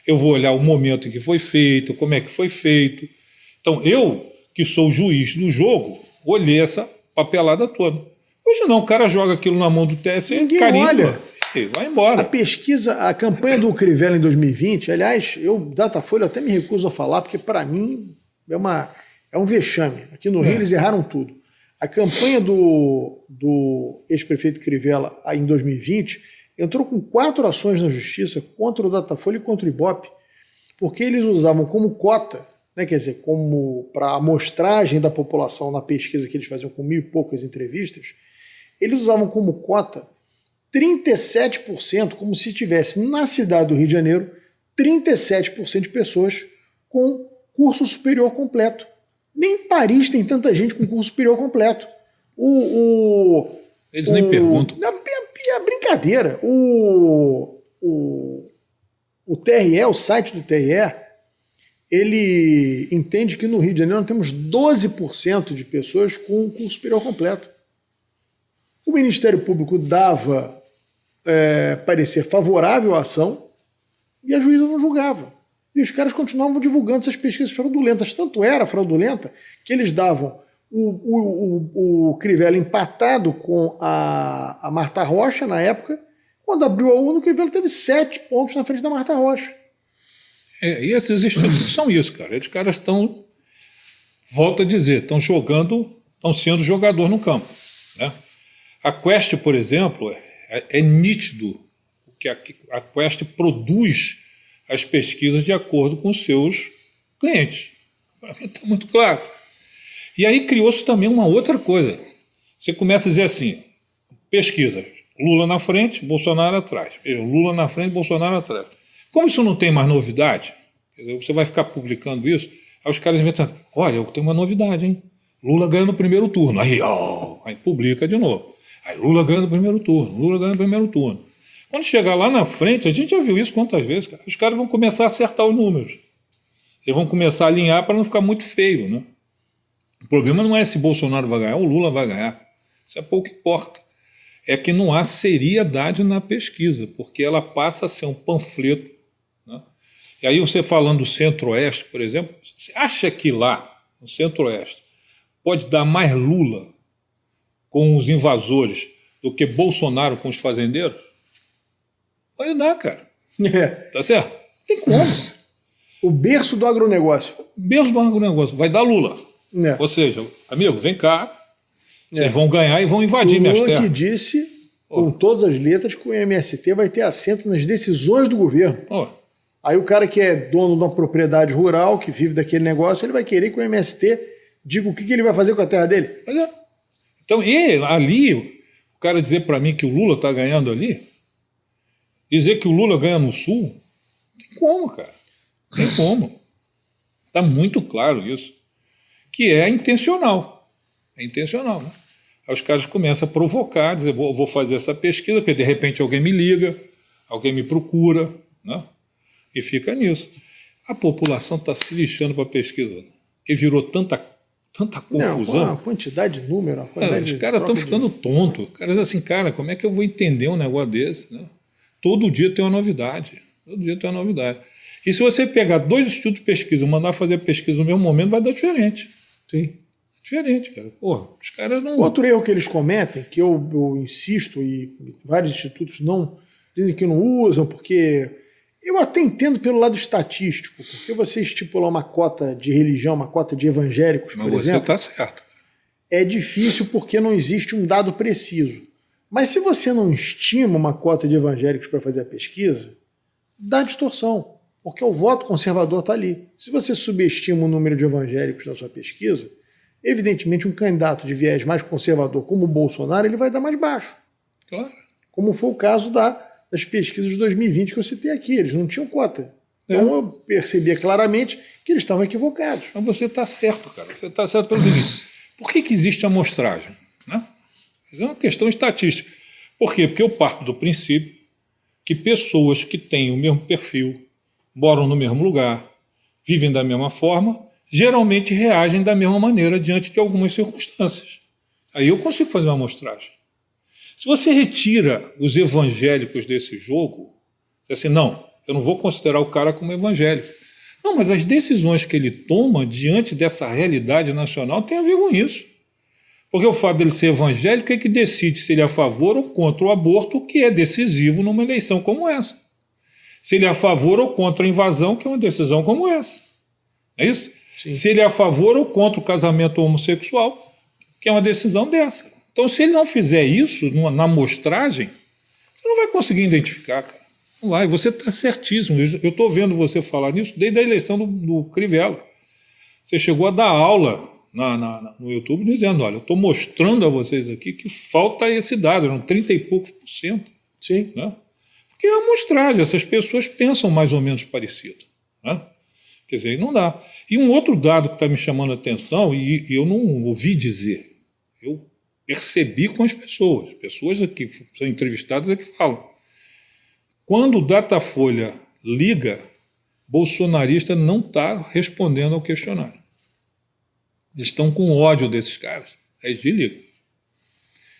eu vou olhar o momento em que foi feito, como é que foi feito. Então eu, que sou o juiz do jogo, olhei essa papelada toda. Hoje não, o cara joga aquilo na mão do TSE e carimba e vai embora. A pesquisa, a campanha do Crivella em 2020, aliás, Datafolha até me recuso a falar, porque para mim é um vexame. Aqui no Rio eles erraram tudo. A campanha do ex-prefeito Crivella em 2020 entrou com 4 ações na justiça contra o Datafolha e contra o Ibope, porque eles usavam como cota, né, quer dizer, como para amostragem da população na pesquisa que eles faziam com 1.000 e poucas entrevistas, eles usavam como cota 37%, como se tivesse na cidade do Rio de Janeiro 37% de pessoas com curso superior completo. Nem em Paris tem tanta gente com curso superior completo. Eles nem perguntam. É brincadeira. O TRE, o site do TRE, ele entende que no Rio de Janeiro nós temos 12% de pessoas com curso superior completo. O Ministério Público dava parecer favorável à ação e a juíza não julgava. E os caras continuavam divulgando essas pesquisas fraudulentas. Tanto era fraudulenta que eles davam o Crivella empatado com a Marta Rocha na época. Quando abriu a urna, o Crivella teve 7 pontos na frente da Marta Rocha. E esses estudos são isso, cara. Os caras estão, volto a dizer, estão sendo jogador no campo. Né? A Quest, por exemplo, é nítido que a Quest produz as pesquisas de acordo com os seus clientes. Para mim está muito claro. E aí criou-se também uma outra coisa. Você começa a dizer assim, pesquisa, Lula na frente, Bolsonaro atrás. Lula na frente, Bolsonaro atrás. Como isso não tem mais novidade, você vai ficar publicando isso, aí os caras inventam, olha, eu tenho uma novidade, hein? Lula ganha no primeiro turno. Aí publica de novo. Aí Lula ganha no primeiro turno, Lula ganha no primeiro turno. Quando chegar lá na frente, a gente já viu isso quantas vezes, cara, os caras vão começar a acertar os números. Eles vão começar a alinhar para não ficar muito feio, né? O problema não é se Bolsonaro vai ganhar ou Lula vai ganhar. Isso é pouco importa. É que não há seriedade na pesquisa, porque ela passa a ser um panfleto. Né? E aí você falando do Centro-Oeste, por exemplo, você acha que lá, no Centro-Oeste, pode dar mais Lula com os invasores do que Bolsonaro com os fazendeiros? Pode dar, cara. Tá certo? Não tem como. O berço do agronegócio. Berço do agronegócio. Vai dar Lula. Ou seja, amigo, vem cá, vocês vão ganhar e vão invadir minhas terras. O Lula que disse, com todas as letras, que o MST vai ter assento nas decisões do governo. Aí o cara que é dono de uma propriedade rural, que vive daquele negócio, ele vai querer que o MST diga o que ele vai fazer com a terra dele. Então, ali, o cara dizer para mim que o Lula está ganhando ali, dizer que o Lula ganha no Sul, não tem como, cara. Não tem como. Está muito claro isso. Que é intencional. É intencional, né? Aí os caras começam a provocar, dizer, vou fazer essa pesquisa, porque de repente alguém me liga, alguém me procura, né? E fica nisso. A população está se lixando para a pesquisa, né? Que virou tanta confusão. Não, a quantidade de número, a quantidade os caras estão ficando tontos. Os caras assim, cara, como é que eu vou entender um negócio desse? Né? Todo dia tem uma novidade. Todo dia tem uma novidade. E se você pegar 2 institutos de pesquisa e mandar fazer a pesquisa no mesmo momento, vai dar diferente. Sim. Diferente, cara. Porra, os caras não... Outro erro que eles cometem, que eu insisto, e vários institutos não dizem que não usam, porque eu até entendo pelo lado estatístico, porque você estipular uma cota de religião, uma cota de evangélicos, por exemplo... Mas você está certo. É difícil porque não existe um dado preciso. Mas se você não estima uma cota de evangélicos para fazer a pesquisa, dá distorção, porque o voto conservador está ali. Se você subestima o número de evangélicos na sua pesquisa, evidentemente um candidato de viés mais conservador como o Bolsonaro, ele vai dar mais baixo. Claro. Como foi o caso das pesquisas de 2020 que eu citei aqui, eles não tinham cota. Então eu percebia claramente que eles estavam equivocados. Mas você está certo, cara. Você está certo pelo seguinte. Por que existe a amostragem? Né? É uma questão estatística. Por quê? Porque eu parto do princípio que pessoas que têm o mesmo perfil, moram no mesmo lugar, vivem da mesma forma, geralmente reagem da mesma maneira diante de algumas circunstâncias. Aí eu consigo fazer uma amostragem. Se você retira os evangélicos desse jogo, você diz assim, não, eu não vou considerar o cara como evangélico. Não, mas as decisões que ele toma diante dessa realidade nacional têm a ver com isso. Porque o fato dele ser evangélico é que decide se ele é a favor ou contra o aborto, que é decisivo numa eleição como essa. Se ele é a favor ou contra a invasão, que é uma decisão como essa. É isso? Sim. Se ele é a favor ou contra o casamento homossexual, que é uma decisão dessa. Então, se ele não fizer isso na amostragem, você não vai conseguir identificar, cara. Não vai. Você está certíssimo. Eu estou vendo você falar nisso desde a eleição do Crivella. Você chegou a dar aula no YouTube dizendo, olha, eu estou mostrando a vocês aqui que falta esse dado, eram 30 e poucos %. Sim. Né? Porque é a amostragem, essas pessoas pensam mais ou menos parecido. Né? Quer dizer, não dá. E um outro dado que está me chamando a atenção, e eu não ouvi dizer, eu percebi com as pessoas aqui que são entrevistadas é que falam. Quando o Datafolha liga, bolsonarista não está respondendo ao questionário. Eles estão com ódio desses caras. Aí eles desligam.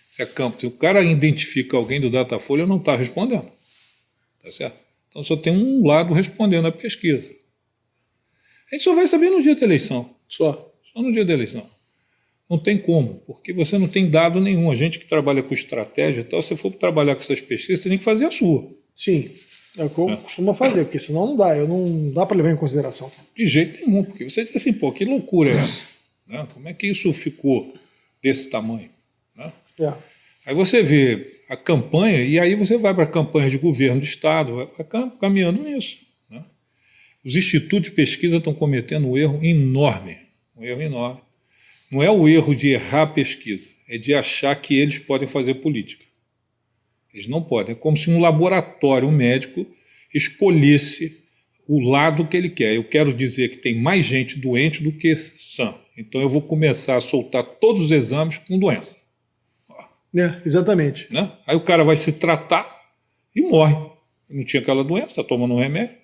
Se o cara identifica alguém do Datafolha, não está respondendo. Tá certo? Então só tem um lado respondendo a pesquisa. A gente só vai saber no dia da eleição. Só no dia da eleição. Não tem como, porque você não tem dado nenhum. A gente que trabalha com estratégia e tal, se for trabalhar com essas pesquisas, você tem que fazer a sua. Sim, é o que eu costumo fazer, porque senão não dá. Não dá para levar em consideração. De jeito nenhum, porque você diz assim, pô, que loucura é essa? Né? Como é que isso ficou desse tamanho? Né? É. Aí você vê a campanha, e aí você vai para a campanha de governo do Estado, vai caminhando nisso. Né? Os institutos de pesquisa estão cometendo um erro enorme. Não é o erro de errar a pesquisa, é de achar que eles podem fazer política. Eles não podem. É como se um laboratório, um médico, escolhesse o lado que ele quer. Eu quero dizer que tem mais gente doente do que sã. Então eu vou começar a soltar todos os exames com doença. Exatamente. Né? Aí o cara vai se tratar e morre. Não tinha aquela doença, está tomando um remédio.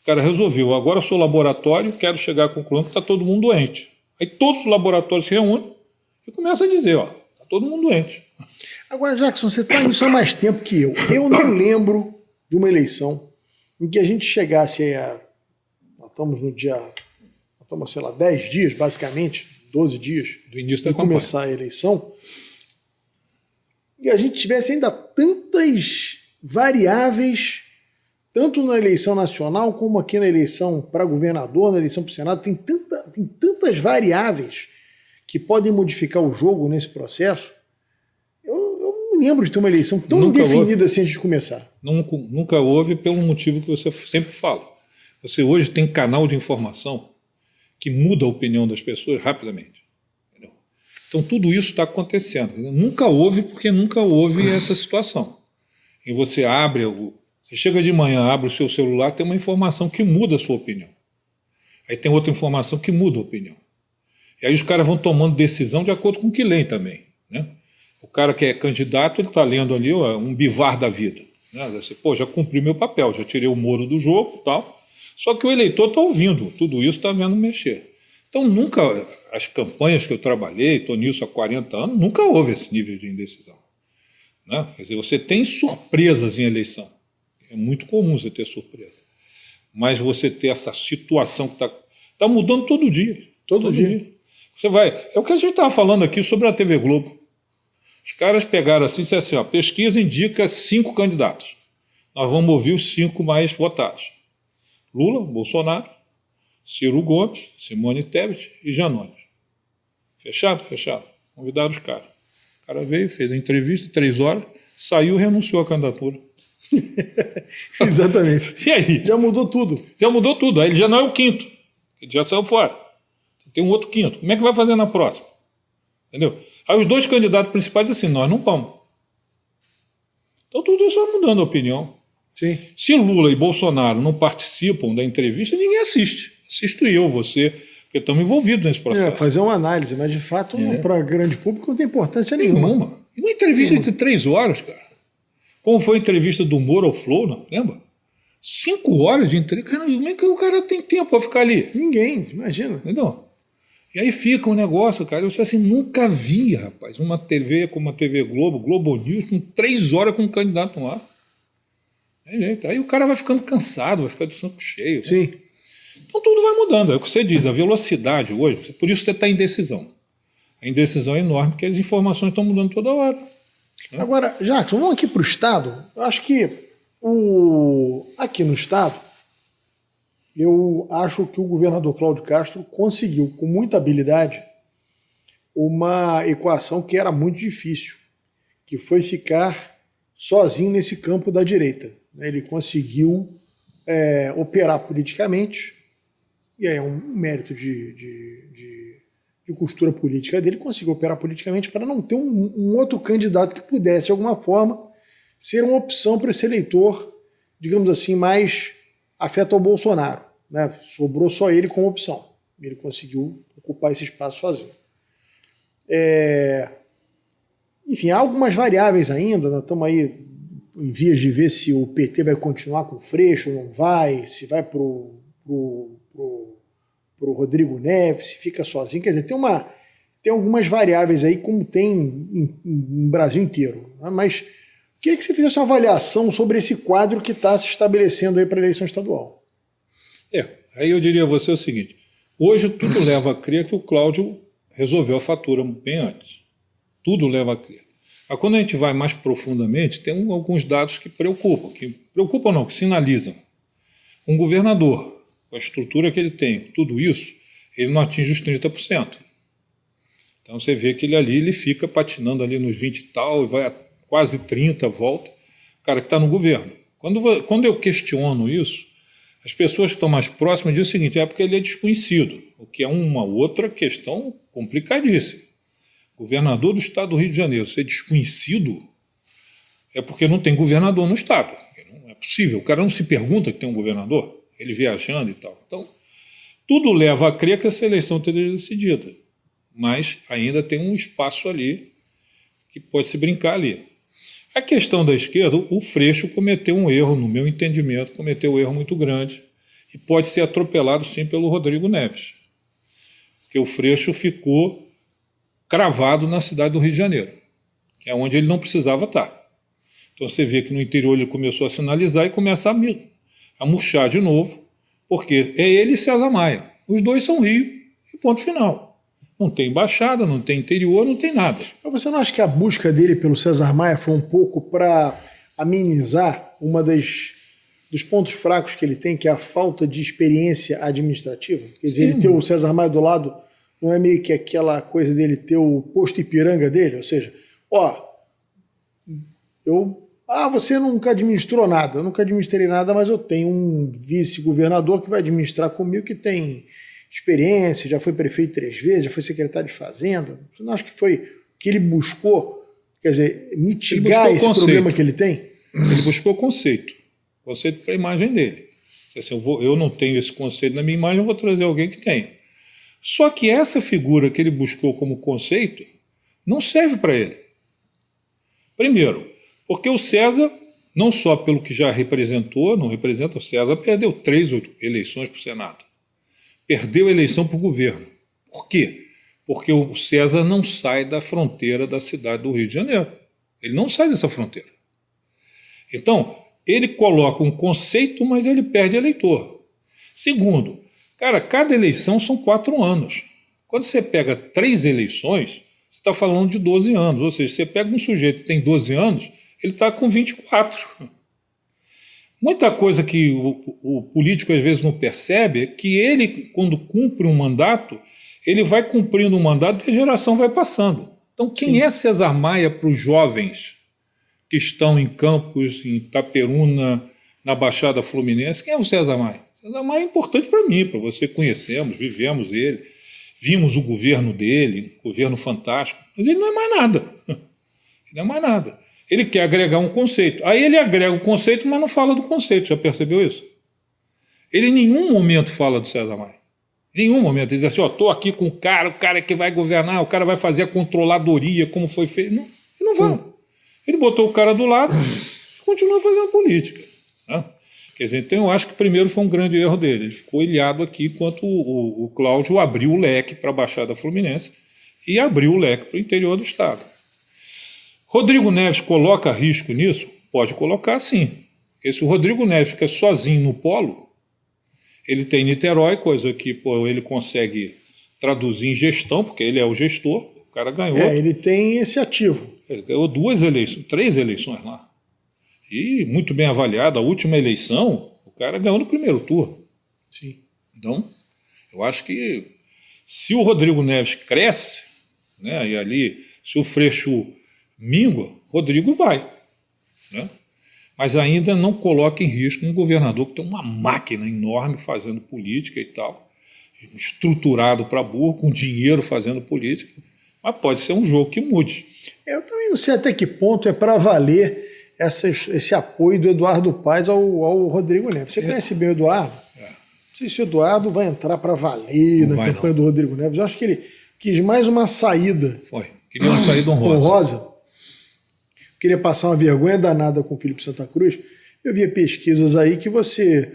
O cara resolveu, agora eu sou laboratório, quero chegar à conclusão que está todo mundo doente. Aí todos os laboratórios se reúnem e começam a dizer, ó, está todo mundo doente. Agora, Jackson, você está nisso há mais tempo que eu. Eu não lembro de uma eleição em que a gente chegasse a... Nós estamos no dia... Nós estamos, sei lá, 10 dias, basicamente, 12 dias do início da de campanha. Começar a eleição, e a gente tivesse ainda tantas variáveis, tanto na eleição nacional como aqui na eleição para governador, na eleição para o Senado, tem tantas variáveis que podem modificar o jogo nesse processo. Eu não lembro de ter uma eleição tão indefinida assim antes de começar. Nunca houve, pelo motivo que você sempre fala. Você hoje tem canal de informação que muda a opinião das pessoas rapidamente. Entendeu? Então, tudo isso está acontecendo. Nunca houve, porque nunca houve essa situação. E você você chega de manhã, abre o seu celular, tem uma informação que muda a sua opinião. Aí tem outra informação que muda a opinião. E aí os caras vão tomando decisão de acordo com o que leem também, né? O cara que é candidato, ele está lendo ali um Bivar da vida. Né? Assim, pô, já cumpri meu papel, já tirei o Moro do jogo e tal. Só que o eleitor está ouvindo tudo isso, está vendo mexer. Então, nunca, as campanhas que eu trabalhei, estou nisso há 40 anos, nunca houve esse nível de indecisão. Né? Quer dizer, você tem surpresas em eleição. É muito comum você ter surpresa. Mas você ter essa situação que está mudando todo dia. Todo dia. Você vai. É o que a gente estava falando aqui sobre a TV Globo. Os caras pegaram assim e disseram assim: ó, pesquisa indica 5 candidatos. Nós vamos ouvir os 5 mais votados: Lula, Bolsonaro, Ciro Gomes, Simone Tebet e Janones. Fechado? Fechado. Convidaram os caras. O cara veio, fez a entrevista, 3 horas, saiu e renunciou à candidatura. Exatamente. E aí? Já mudou tudo. Já mudou tudo. Aí ele já não é o 5º. Ele já saiu fora. Tem um outro 5º. Como é que vai fazer na próxima? Entendeu? Aí os 2 candidatos principais assim, nós não vamos. Então tudo isso vai mudando a opinião. Sim. Se Lula e Bolsonaro não participam da entrevista, ninguém assiste. Assisto eu, você, porque estamos envolvidos nesse processo. Fazer uma análise, mas de fato para grande público não tem importância nenhuma. E uma entrevista de 3 horas, cara. Como foi a entrevista do Moro ao Flow, não? Lembra? 5 horas de entrevista. Cara, como é que o cara tem tempo para ficar ali? Ninguém, imagina. Entendeu? E aí fica um negócio, cara. Eu assim, nunca vi, rapaz, uma TV como a TV Globo, Globo News, com 3 horas com um candidato no ar. Aí o cara vai ficando cansado, vai ficar de saco cheio. Sim. Né? Então tudo vai mudando. É o que você diz, a velocidade hoje, por isso você está em indecisão. A indecisão é enorme, porque as informações estão mudando toda hora. Né? Agora, Jackson, vamos aqui para o Estado. Eu acho que aqui no Estado, eu acho que o governador Cláudio Castro conseguiu, com muita habilidade, uma equação que era muito difícil, que foi ficar sozinho nesse campo da direita. Ele conseguiu operar politicamente, e aí é um mérito de costura política dele, conseguiu operar politicamente para não ter um outro candidato que pudesse, de alguma forma, ser uma opção para esse eleitor, digamos assim, mais afeto ao Bolsonaro. Né? Sobrou só ele como opção. Ele conseguiu ocupar esse espaço sozinho. Enfim, há algumas variáveis ainda, nós estamos aí em vias de ver se o PT vai continuar com o Freixo ou não vai, se vai para o Rodrigo Neves, se fica sozinho. Quer dizer, tem algumas variáveis aí, como tem no Brasil inteiro. Né? Mas queria que você fizesse uma avaliação sobre esse quadro que está se estabelecendo aí para a eleição estadual. Aí eu diria a você o seguinte: hoje tudo leva a crer que o Cláudio resolveu a fatura bem antes. Tudo leva a crer. Mas quando a gente vai mais profundamente, tem alguns dados que preocupam não, que sinalizam. Um governador, com a estrutura que ele tem, tudo isso, ele não atinge os 30%. Então você vê que ele fica patinando ali nos 20 e tal, e vai a quase 30, volta, o cara que está no governo. Quando eu questiono isso, as pessoas que estão mais próximas dizem o seguinte: é porque ele é desconhecido, o que é uma outra questão complicadíssima. Governador do estado do Rio de Janeiro ser desconhecido é porque não tem governador no estado. Não é possível. O cara não se pergunta que tem um governador, ele viajando e tal. Então, tudo leva a crer que essa eleição teria decidida. Mas ainda tem um espaço ali que pode se brincar ali. A questão da esquerda, o Freixo cometeu um erro, no meu entendimento, cometeu um erro muito grande e pode ser atropelado, sim, pelo Rodrigo Neves. Porque o Freixo ficou cravado na cidade do Rio de Janeiro, que é onde ele não precisava estar. Então você vê que no interior ele começou a sinalizar e começa a murchar de novo, porque é ele e César Maia. Os dois são Rio e ponto final. Não tem embaixada, não tem interior, não tem nada. Mas você não acha que a busca dele pelo César Maia foi um pouco para amenizar dos pontos fracos que ele tem, que é a falta de experiência administrativa? Quer dizer, ele ter o César Maia do lado não é meio que aquela coisa dele ter o posto Ipiranga dele? Ou seja, você nunca administrou nada. Eu nunca administrei nada, mas eu tenho um vice-governador que vai administrar comigo, que tem experiência, já foi prefeito 3 vezes, já foi secretário de Fazenda. Você não acha que foi que ele buscou, quer dizer, mitigar esse problema que ele tem? Ele buscou conceito para a imagem dele. Assim, eu não tenho esse conceito na minha imagem, eu vou trazer alguém que tenha. Só que essa figura que ele buscou como conceito não serve para ele. Primeiro, porque o César, não só pelo que já representou, não representa o César, perdeu 3 eleições para o Senado. Perdeu a eleição para o governo. Por quê? Porque o César não sai da fronteira da cidade do Rio de Janeiro. Ele não sai dessa fronteira. Então, ele coloca um conceito, mas ele perde eleitor. Segundo, cara, cada eleição são 4 anos. Quando você pega 3 eleições, você está falando de 12 anos. Ou seja, você pega um sujeito que tem 12 anos, ele está com 24. Muita coisa que o político às vezes não percebe é que ele, quando cumpre um mandato, ele vai cumprindo um mandato e a geração vai passando. Então, quem é César Maia para os jovens que estão em Campos, em Itaperuna, na Baixada Fluminense? Quem é o César Maia? César Maia é importante para mim, para você. Conhecemos, vivemos ele, vimos o governo dele, governo fantástico, mas ele não é mais nada. Ele não é mais nada. Ele quer agregar um conceito. Aí ele agrega o conceito, mas não fala do conceito. Já percebeu isso? Ele em nenhum momento fala do César Maia. Em nenhum momento. Ele diz assim, estou aqui com o cara que vai governar, o cara vai fazer a controladoria, como foi feito. Não, ele não vai. Ele botou o cara do lado e continua fazendo política. Né? Quer dizer, então eu acho que primeiro foi um grande erro dele. Ele ficou ilhado aqui enquanto o Cláudio abriu o leque para a Baixada Fluminense e abriu o leque para o interior do estado. Rodrigo Neves coloca risco nisso? Pode colocar, sim. Porque se o Rodrigo Neves fica sozinho no polo, ele tem Niterói, coisa que ele consegue traduzir em gestão, porque ele é o gestor, o cara ganhou. Ele tem esse ativo. Ele ganhou 3 eleições lá. E muito bem avaliado. A última eleição, o cara ganhou no primeiro turno. Sim. Então, eu acho que se o Rodrigo Neves cresce, né, e ali, se o Freixo mingua, Rodrigo vai. Né? Mas ainda não coloca em risco um governador que tem uma máquina enorme fazendo política e tal, estruturado para burro, com dinheiro fazendo política, mas pode ser um jogo que mude. Eu também não sei até que ponto é para valer esse apoio do Eduardo Paes ao Rodrigo Neves. Você conhece bem o Eduardo? Não sei se o Eduardo vai entrar para valer na campanha do Rodrigo Neves. Eu acho que ele quis mais uma saída. Queria uma saída honrosa. Queria passar uma vergonha danada com o Felipe Santa Cruz. Eu via pesquisas aí que você,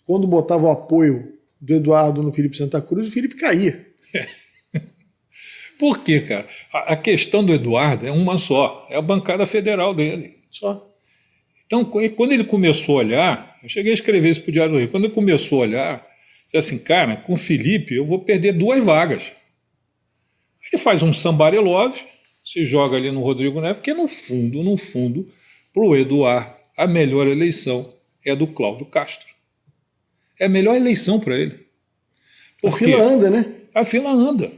quando botava o apoio do Eduardo no Felipe Santa Cruz, o Felipe caía. Por quê, cara? A questão do Eduardo é uma só, é a bancada federal dele. Só. Então, quando ele começou a olhar, eu cheguei a escrever isso para o Diário do Rio, quando ele começou a olhar, disse assim, cara, com o Felipe eu vou perder 2 vagas. Aí ele faz um sambarelove, se joga ali no Rodrigo Neves, porque no fundo, para o Eduardo, a melhor eleição é a do Cláudio Castro. É a melhor eleição para ele. A fila anda, né? A fila anda.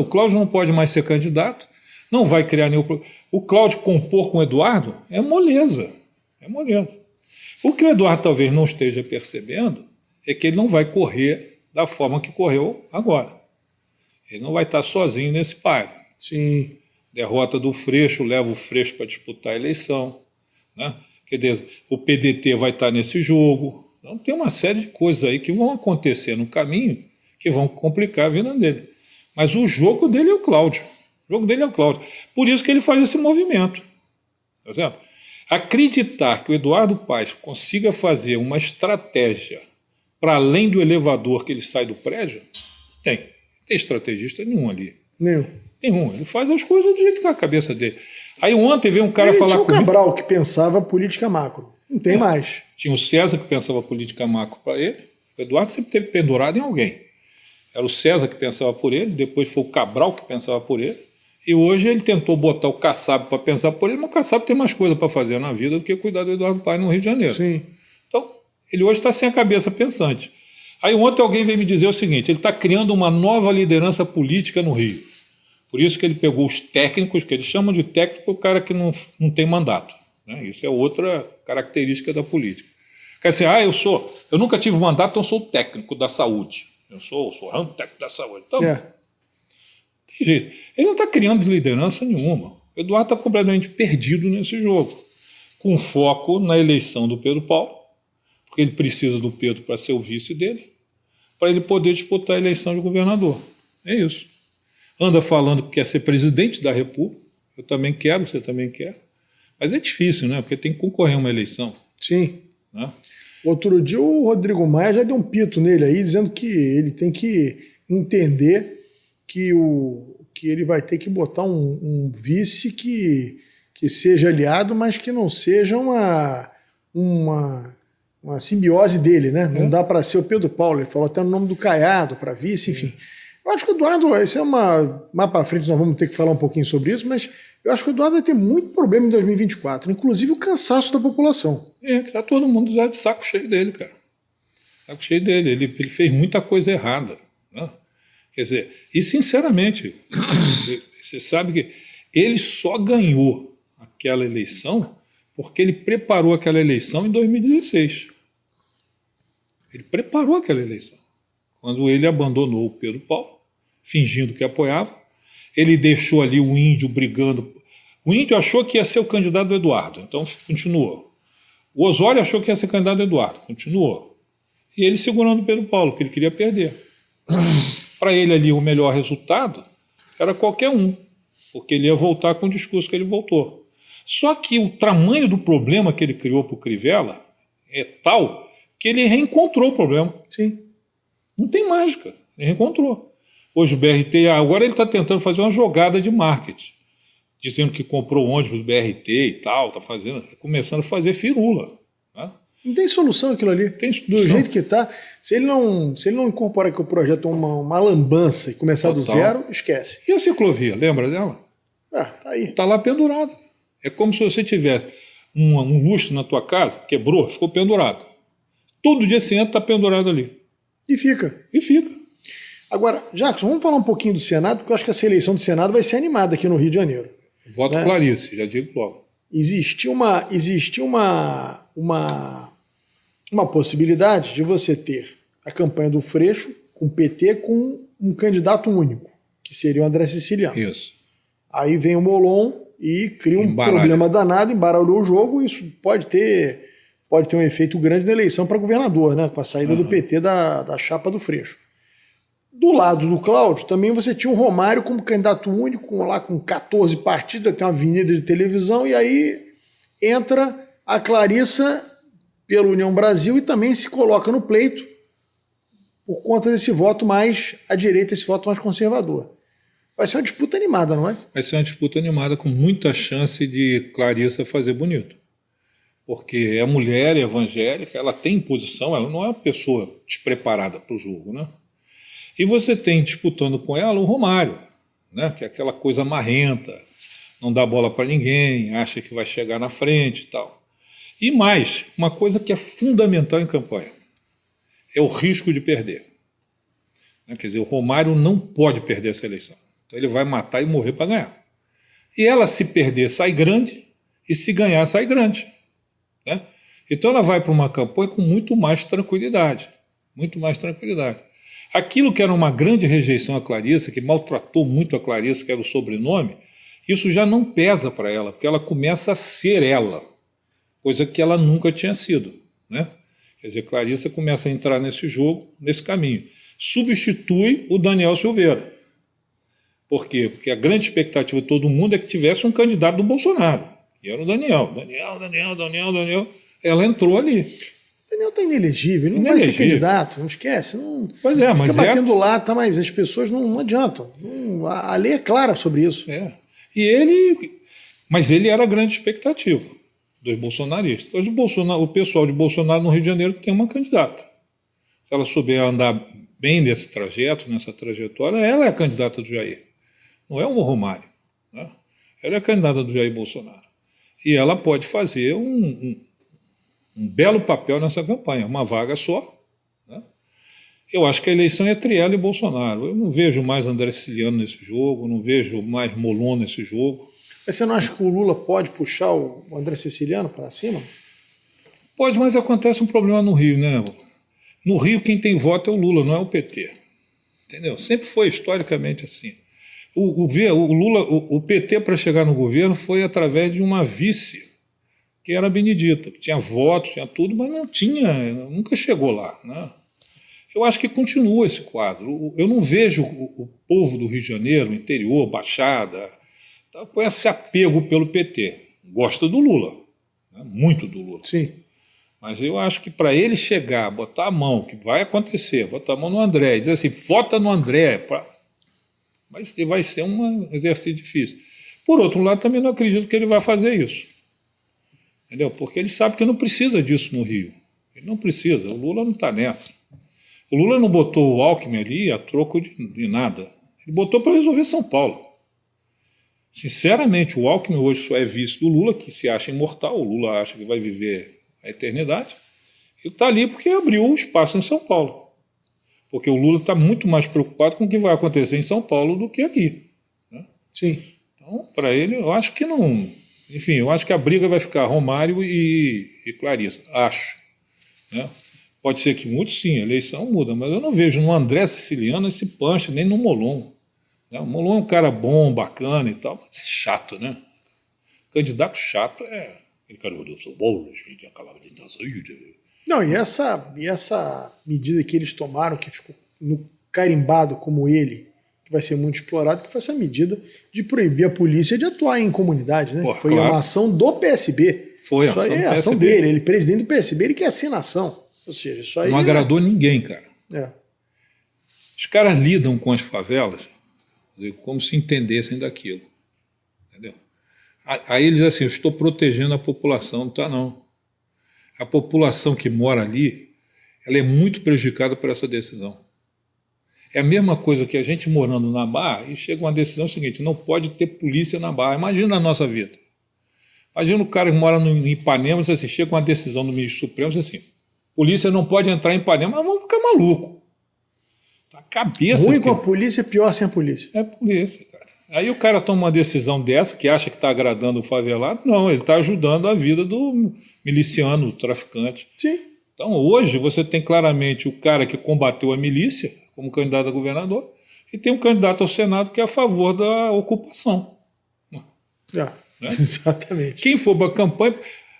O Cláudio não pode mais ser candidato, não vai criar nenhum problema. O Cláudio compor com o Eduardo é moleza. O que o Eduardo talvez não esteja percebendo é que ele não vai correr da forma que correu agora. Ele não vai estar sozinho nesse páreo. Sim. Derrota do Freixo, leva o Freixo para disputar a eleição. Né? Quer dizer, o PDT vai estar nesse jogo. Então tem uma série de coisas aí que vão acontecer no caminho que vão complicar a vida dele. Mas o jogo dele é o Cláudio. Por isso que ele faz esse movimento. Tá certo? Acreditar que o Eduardo Paes consiga fazer uma estratégia para além do elevador que ele sai do prédio, não tem estrategista nenhum ali. Nenhum. Ele faz as coisas do jeito que é a cabeça dele. Aí ontem veio um cara falar comigo. Tinha o Cabral que pensava política macro. Não tem mais. Tinha o César que pensava política macro para ele. O Eduardo sempre teve pendurado em alguém. Era o César que pensava por ele, depois foi o Cabral que pensava por ele. E hoje ele tentou botar o Kassab para pensar por ele, mas o Kassab tem mais coisa para fazer na vida do que cuidar do Eduardo Paes no Rio de Janeiro. Sim. Então, ele hoje está sem a cabeça pensante. Aí ontem alguém veio me dizer o seguinte, ele está criando uma nova liderança política no Rio. Por isso que ele pegou os técnicos, que eles chamam de técnico, o cara que não tem mandato. Né? Isso é outra característica da política. Quer dizer, eu nunca tive mandato, então eu sou técnico da saúde. Eu sou o técnico da saúde. Então, É. tem jeito. Ele não está criando liderança nenhuma. O Eduardo está completamente perdido nesse jogo, com foco na eleição do Pedro Paulo, porque ele precisa do Pedro para ser o vice dele, para ele poder disputar a eleição de governador. É isso. Anda falando que quer ser presidente da República. Eu também quero, você também quer. Mas é difícil, né? Porque tem que concorrer a uma eleição. Sim. Né? Outro dia o Rodrigo Maia já deu um pito nele aí, dizendo que ele tem que entender que ele vai ter que botar um vice que seja aliado, mas que não seja uma simbiose dele, né? Não dá para ser o Pedro Paulo. Ele falou até o nome do Caiado para vice, enfim. Eu acho que o Eduardo, isso é mais para frente, nós vamos ter que falar um pouquinho sobre isso, mas eu acho que o Eduardo vai ter muito problema em 2024, inclusive o cansaço da população. Tá todo mundo já de saco cheio dele, cara. Saco cheio dele. Ele fez muita coisa errada. Né? Quer dizer, e sinceramente, você sabe que ele só ganhou aquela eleição porque ele preparou aquela eleição em 2016. Ele preparou aquela eleição. Quando ele abandonou o Pedro Paulo, fingindo que apoiava, ele deixou ali o Índio brigando. O Índio achou que ia ser o candidato do Eduardo, então continuou. O Osório achou que ia ser candidato do Eduardo, continuou. E ele segurando o Pedro Paulo, que ele queria perder. Para ele ali o melhor resultado era qualquer um, porque ele ia voltar com o discurso que ele voltou. Só que o tamanho do problema que ele criou para o Crivella é tal que ele reencontrou o problema. Sim. Não tem mágica, ele reencontrou. Hoje o BRT, agora ele está tentando fazer uma jogada de marketing, dizendo que comprou ônibus do BRT e tal, está começando a fazer firula. Né? Não tem solução aquilo ali. Tem solução. Do jeito que está, se ele não incorporar aqui o projeto uma lambança e começar do zero, esquece. E a ciclovia, lembra dela? Tá aí. Está lá pendurada. É como se você tivesse um lustre na tua casa, quebrou, ficou pendurado. Todo dia você entra, está pendurado ali. E fica. Agora, Jackson, vamos falar um pouquinho do Senado, porque eu acho que essa eleição do Senado vai ser animada aqui no Rio de Janeiro. Voto né? Clarice, já digo logo. Existiu uma possibilidade de você ter a campanha do Freixo com o PT com um candidato único, que seria o André Siciliano. Isso. Aí vem o Molon e cria um problema danado, embaralhou o jogo, e isso pode ter um efeito grande na eleição para governador, né? Com a saída do PT da chapa do Freixo. Do lado do Cláudio, também você tinha o Romário como candidato único, lá com 14 partidos, tem uma avenida de televisão, e aí entra a Clarissa pela União Brasil e também se coloca no pleito por conta desse voto mais à direita, esse voto mais conservador. Vai ser uma disputa animada, não é? Vai ser uma disputa animada com muita chance de Clarissa fazer bonito. Porque é mulher, é evangélica, ela tem posição, ela não é uma pessoa despreparada para o jogo, né? E você tem disputando com ela o Romário, né? Que é aquela coisa marrenta, não dá bola para ninguém, acha que vai chegar na frente e tal. E mais, uma coisa que é fundamental em campanha, é o risco de perder. Quer dizer, o Romário não pode perder essa eleição. Então ele vai matar e morrer para ganhar. E ela, se perder, sai grande, e se ganhar, sai grande. Né? Então ela vai para uma campanha com muito mais tranquilidade. Muito mais tranquilidade. Aquilo que era uma grande rejeição à Clarissa, que maltratou muito a Clarissa, que era o sobrenome, isso já não pesa para ela, porque ela começa a ser ela, coisa que ela nunca tinha sido. Né? Quer dizer, Clarissa começa a entrar nesse jogo, nesse caminho. Substitui o Daniel Silveira. Por quê? Porque a grande expectativa de todo mundo é que tivesse um candidato do Bolsonaro, e era o Daniel. Daniel. Ela entrou ali. O Daniel está inelegível, ele não vai ser candidato, não esquece. Não, pois é, mas fica batendo lá, tá, mas as pessoas não adiantam. A lei é clara sobre isso. É. Mas ele era a grande expectativa dos bolsonaristas. Hoje o pessoal de Bolsonaro no Rio de Janeiro tem uma candidata. Se ela souber andar bem nesse trajeto, nessa trajetória, ela é a candidata do Jair. Não é o Romário. Né? Ela é a candidata do Jair Bolsonaro. E ela pode fazer um belo papel nessa campanha, uma vaga só. Né? Eu acho que a eleição é entre ela e Bolsonaro. Eu não vejo mais André Siciliano nesse jogo, não vejo mais Molon nesse jogo. Mas você não acha que o Lula pode puxar o André Siciliano para cima? Pode, mas acontece um problema no Rio, né? No Rio, quem tem voto é o Lula, não é o PT. Entendeu? Sempre foi historicamente assim. O PT, para chegar no governo, foi através de uma vice, que era a Benedita, que tinha voto, tinha tudo, mas nunca chegou lá, né? Eu acho que continua esse quadro. Eu não vejo o povo do Rio de Janeiro, interior, Baixada, tá, com esse apego pelo PT. Gosta do Lula, né? Muito do Lula. Sim. Mas eu acho que para ele chegar, botar a mão, que vai acontecer, botar a mão no André, e dizer assim, vota no André, vai ser um exercício difícil. Por outro lado, também não acredito que ele vai fazer isso. Entendeu? Porque ele sabe que não precisa disso no Rio. Ele não precisa, o Lula não está nessa. O Lula não botou o Alckmin ali a troco de nada. Ele botou para resolver São Paulo. Sinceramente, o Alckmin hoje só é vice do Lula, que se acha imortal, o Lula acha que vai viver a eternidade. Ele está ali porque abriu um espaço em São Paulo. Porque o Lula está muito mais preocupado com o que vai acontecer em São Paulo do que aqui, né? Sim. Então, para ele, eu acho que não... Enfim, eu acho que a briga vai ficar Romário e Clarissa. Acho. Né? Pode ser que mude, sim, a eleição muda, mas eu não vejo no André Siciliano esse punch, nem no Molon. Né? O Molon é um cara bom, bacana e tal, mas é chato, né? Candidato chato é... Ele cara do São Paulo, acabava de sair. Não, e essa medida que eles tomaram, que ficou carimbado como ele, que vai ser muito explorado, que foi essa medida de proibir a polícia de atuar em comunidade, né? Foi claro. Uma ação do PSB. Foi isso aí é a ação dele, ele presidente do PSB, ele quer assina a ação. Ou seja, isso aí não agradou ninguém, cara. É. Os caras lidam com as favelas como se entendessem daquilo. Entendeu? Aí eles assim, eu estou protegendo a população, não está não. A população que mora ali, ela é muito prejudicada por essa decisão. É a mesma coisa que a gente morando na Barra e chega uma decisão seguinte, não pode ter polícia na Barra. Imagina a nossa vida. Imagina o cara que mora no Ipanema, assim, chega uma decisão do ministro Supremo, assim, polícia não pode entrar em Ipanema, nós vamos ficar maluco. A cabeça... Ruim com a polícia, pior sem a polícia. É polícia, cara. Aí o cara toma uma decisão dessa, que acha que está agradando o favelado. Não, ele está ajudando a vida do miliciano, do traficante. Sim. Então, hoje, você tem claramente o cara que combateu a milícia, como candidato a governador, e tem um candidato ao Senado que é a favor da ocupação. Né? Exatamente. Quem for para a campanha...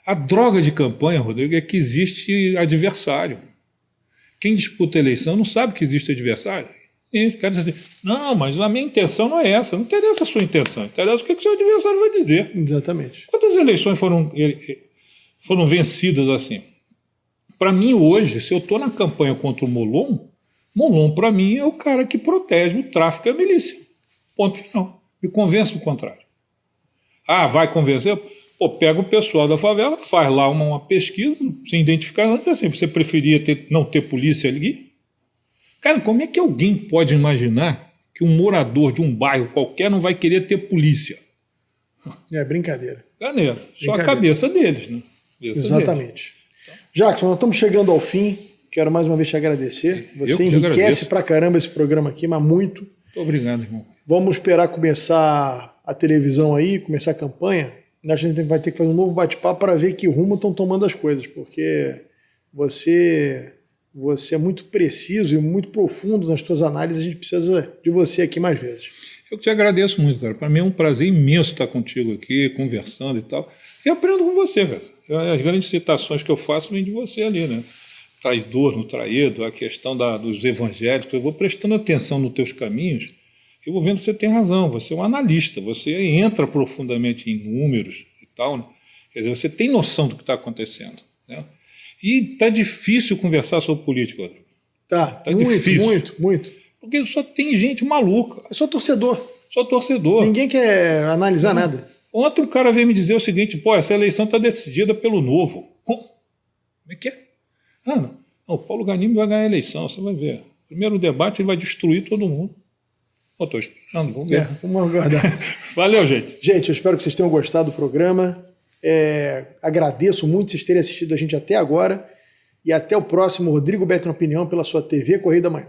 A droga de campanha, Rodrigo, é que existe adversário. Quem disputa a eleição não sabe que existe adversário. E o cara diz assim, não, mas a minha intenção não é essa. Não interessa a sua intenção, interessa o que o seu adversário vai dizer. Exatamente. Quantas eleições foram vencidas assim? Para mim, hoje, se eu estou na campanha contra o Molon para mim, é o cara que protege o tráfico e a milícia. Ponto final. Me convence do contrário. Ah, vai convencer? Pô, pega o pessoal da favela, faz lá uma pesquisa, sem identificar, assim, você preferia não ter polícia ali? Cara, como é que alguém pode imaginar que um morador de um bairro qualquer não vai querer ter polícia? É brincadeira. Brincadeira. Só a cabeça deles, né? Exatamente. Jackson, nós estamos chegando ao fim. Quero mais uma vez te agradecer. Você enriquece pra caramba esse programa aqui, mas muito. Muito obrigado, irmão. Vamos esperar começar a televisão aí, começar a campanha. A gente vai ter que fazer um novo bate-papo para ver que rumo estão tomando as coisas, porque você é muito preciso e muito profundo nas suas análises, a gente precisa de você aqui mais vezes. Eu te agradeço muito, cara. Para mim é um prazer imenso estar contigo aqui, conversando e tal. E aprendo com você, cara. As grandes citações que eu faço vêm de você ali, né? Traidor, no traído, a questão dos evangélicos. Eu vou prestando atenção nos teus caminhos. Eu vou vendo que você tem razão, você é um analista, você entra profundamente em números e tal, né? Quer dizer, você tem noção do que está acontecendo, né? E está difícil conversar sobre política, Rodrigo. Tá muito, difícil. Muito. Porque só tem gente maluca. É só torcedor. Só torcedor. Ninguém quer analisar nada. Ontem um cara veio me dizer o seguinte, pô, essa eleição está decidida pelo Novo. Como é que é? Não, o Paulo Ganimi vai ganhar a eleição, você vai ver. Primeiro debate ele vai destruir todo mundo. Estou esperando, vamos ver. Vamos aguardar. Valeu, gente. Gente, eu espero que vocês tenham gostado do programa. Agradeço muito vocês terem assistido a gente até agora. E até o próximo Rodrigo Beto na Opinião pela sua TV Correio da Manhã.